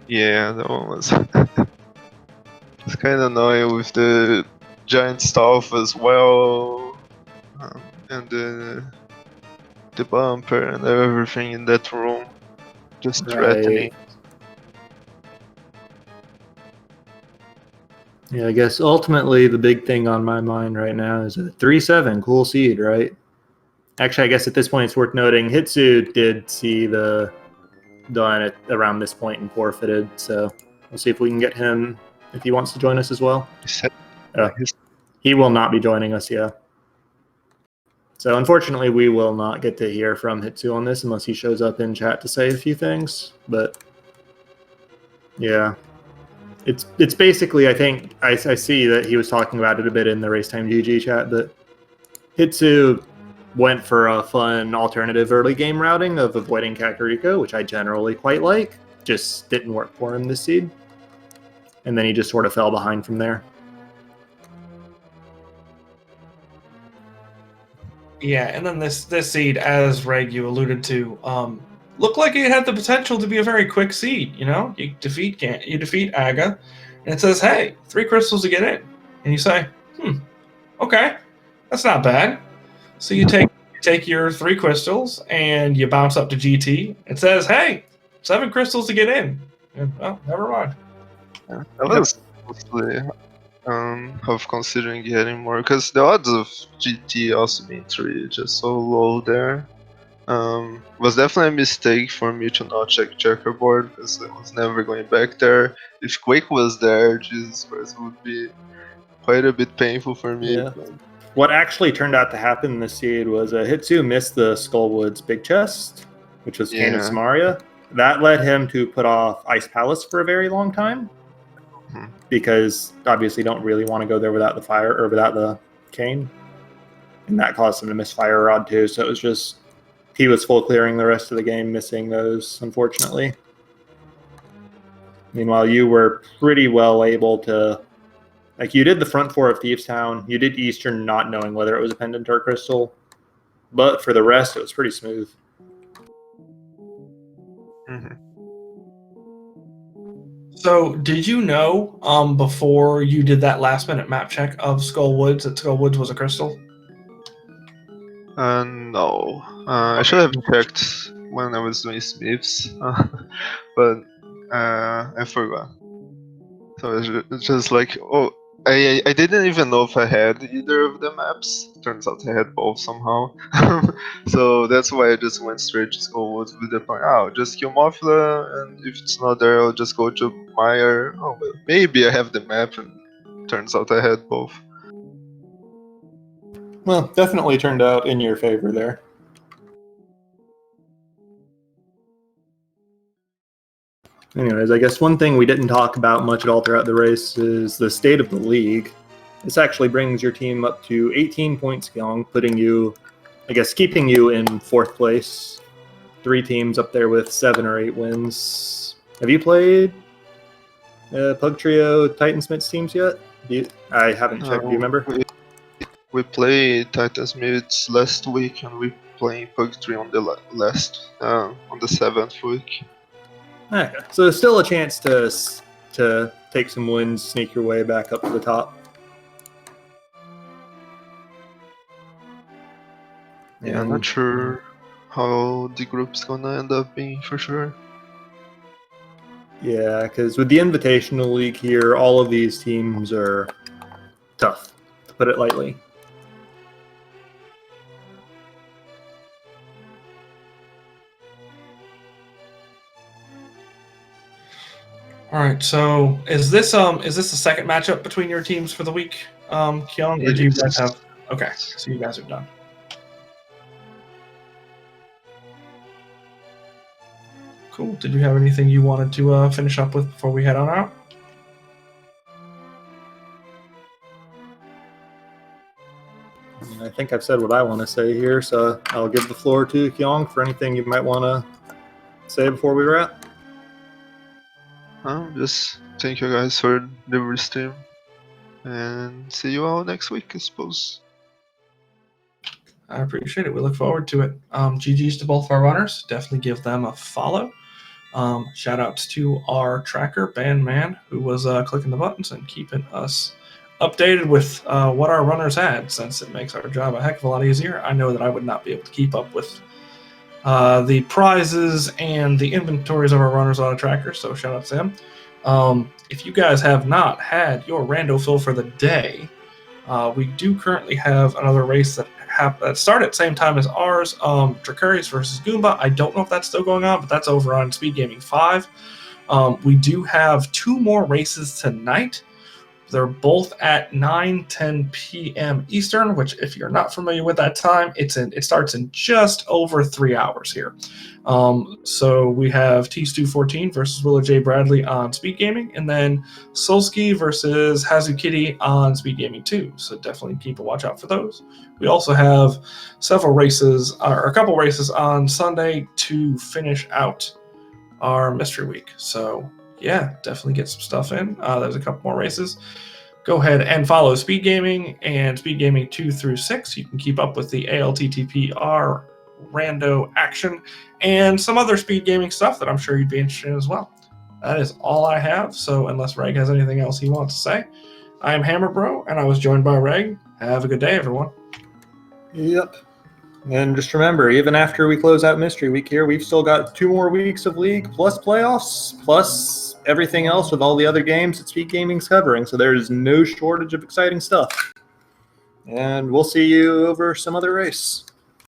Yeah, that one was it's kind of annoying with the giant staff as well, and the bumper and everything in that room, just threatening. Yeah, I guess ultimately the big thing on my mind right now is a 3-7, cool seed, right? Actually, I guess at this point it's worth noting Hitsu did see the done at around this point and forfeited, so we'll see if we can get him if he wants to join us as well. He will not be joining us, yeah. So unfortunately, we will not get to hear from Hitsu on this unless he shows up in chat to say a few things, but yeah. It's basically, I think, I see that he was talking about it a bit in the Racetime GG chat, that Hitsu went for a fun alternative early game routing of avoiding Kakariko, which I generally quite like, just didn't work for him this seed. And then he just sort of fell behind from there. Yeah, and then this seed, as Reg you alluded to, looked like it had the potential to be a very quick seed. You know, you defeat Aga, and it says, "Hey, 3 crystals to get in," and you say, okay, that's not bad." So you take your 3 crystals and you bounce up to GT. It says, "Hey, 7 crystals to get in." And, well, never mind. Yeah, I was mostly of considering getting more because the odds of GT also being 3 just so low there. Was definitely a mistake for me to not check checkerboard because I was never going back there. If Quake was there, Jesus Christ, it would be quite a bit painful for me. Yeah. What actually turned out to happen in this seed was Hitsu missed the Skullwoods big chest, which was Cane of Yeah. Samaria. That led him to put off Ice Palace for a very long time because obviously don't really want to go there without the fire or without the cane. And that caused him to miss Fire Rod too. So it was just, he was full clearing the rest of the game, missing those, unfortunately. Meanwhile, you were pretty well able to, like, you did the front 4 of Thieves Town, you did Eastern not knowing whether it was a pendant or a crystal, but for the rest, it was pretty smooth. So, did you know before you did that last minute map check of Skullwoods that Skullwoods was a crystal? No. I should have checked when I was doing Smiths, but I forgot. So it's just like, oh, I didn't even know if I had either of the maps. Turns out I had both somehow. So that's why I just went straight to Skullwoods with the plan. Oh, just kill Mothra, and if it's not there, I'll just go to Meyer. Oh, well, maybe I have the map, and turns out I had both. Well, definitely turned out in your favor there. Anyways, I guess one thing we didn't talk about much at all throughout the race is the state of the league. This actually brings your team up to 18 points, Kyong, putting you, I guess, keeping you in 4th place. 3 teams up there with 7 or 8 wins. Have you played Pug Trio Titansmiths teams yet? I haven't checked. Do you remember? We played Titansmiths last week, and we playing Pug Trio on the on the 7th week. Okay, so there's still a chance to take some wins, sneak your way back up to the top. Yeah, I'm not sure how the group's gonna end up being for sure. Yeah, because with the Invitational League here, all of these teams are tough, to put it lightly. All right. So is this the second matchup between your teams for the week, Kyong, or do you guys have? Okay, so you guys are done. Cool. Did you have anything you wanted to finish up with before we head on out? I think I've said what I want to say here, so I'll give the floor to Kyong for anything you might want to say before we wrap. Just thank you guys for the stream, and see you all next week, I suppose. I appreciate it. We look forward to it. GG's to both our runners. Definitely give them a follow. Shout outs to our tracker, Bandman, who was clicking the buttons and keeping us updated with what our runners had, since it makes our job a heck of a lot easier. I know that I would not be able to keep up with the prizes and the inventories of our runners on a tracker, so shout out to him. If you guys have not had your rando fill for the day, we do currently have another race that started at the same time as ours, Dracarius versus Goomba. I don't know if that's still going on, but that's over on SpeedGaming 5. We do have 2 more races tonight. They're both at 9:10 p.m. Eastern, which, if you're not familiar with that time, it starts in just over 3 hours here. So we have T-Stu14 versus Willow J. Bradley on SpeedGaming, and then Solski versus Hazukitty on SpeedGaming 2. So definitely keep a watch out for those. We also have several races, or a couple races on Sunday to finish out our mystery week. So yeah, definitely get some stuff in. There's a couple more races. go ahead and follow SpeedGaming and SpeedGaming 2 through 6. You can keep up with the ALTTPR rando action and some other SpeedGaming stuff that I'm sure you'd be interested in as well. That is all I have, so unless Reg has anything else he wants to say, I am HammerBro, and I was joined by Reg. Have a good day, everyone. Yep. And just remember, even after we close out Mystery Week here, we've still got 2 more weeks of League, plus playoffs, plus everything else with all the other games that SpeedGaming's covering. So there's no shortage of exciting stuff. And we'll see you over some other race.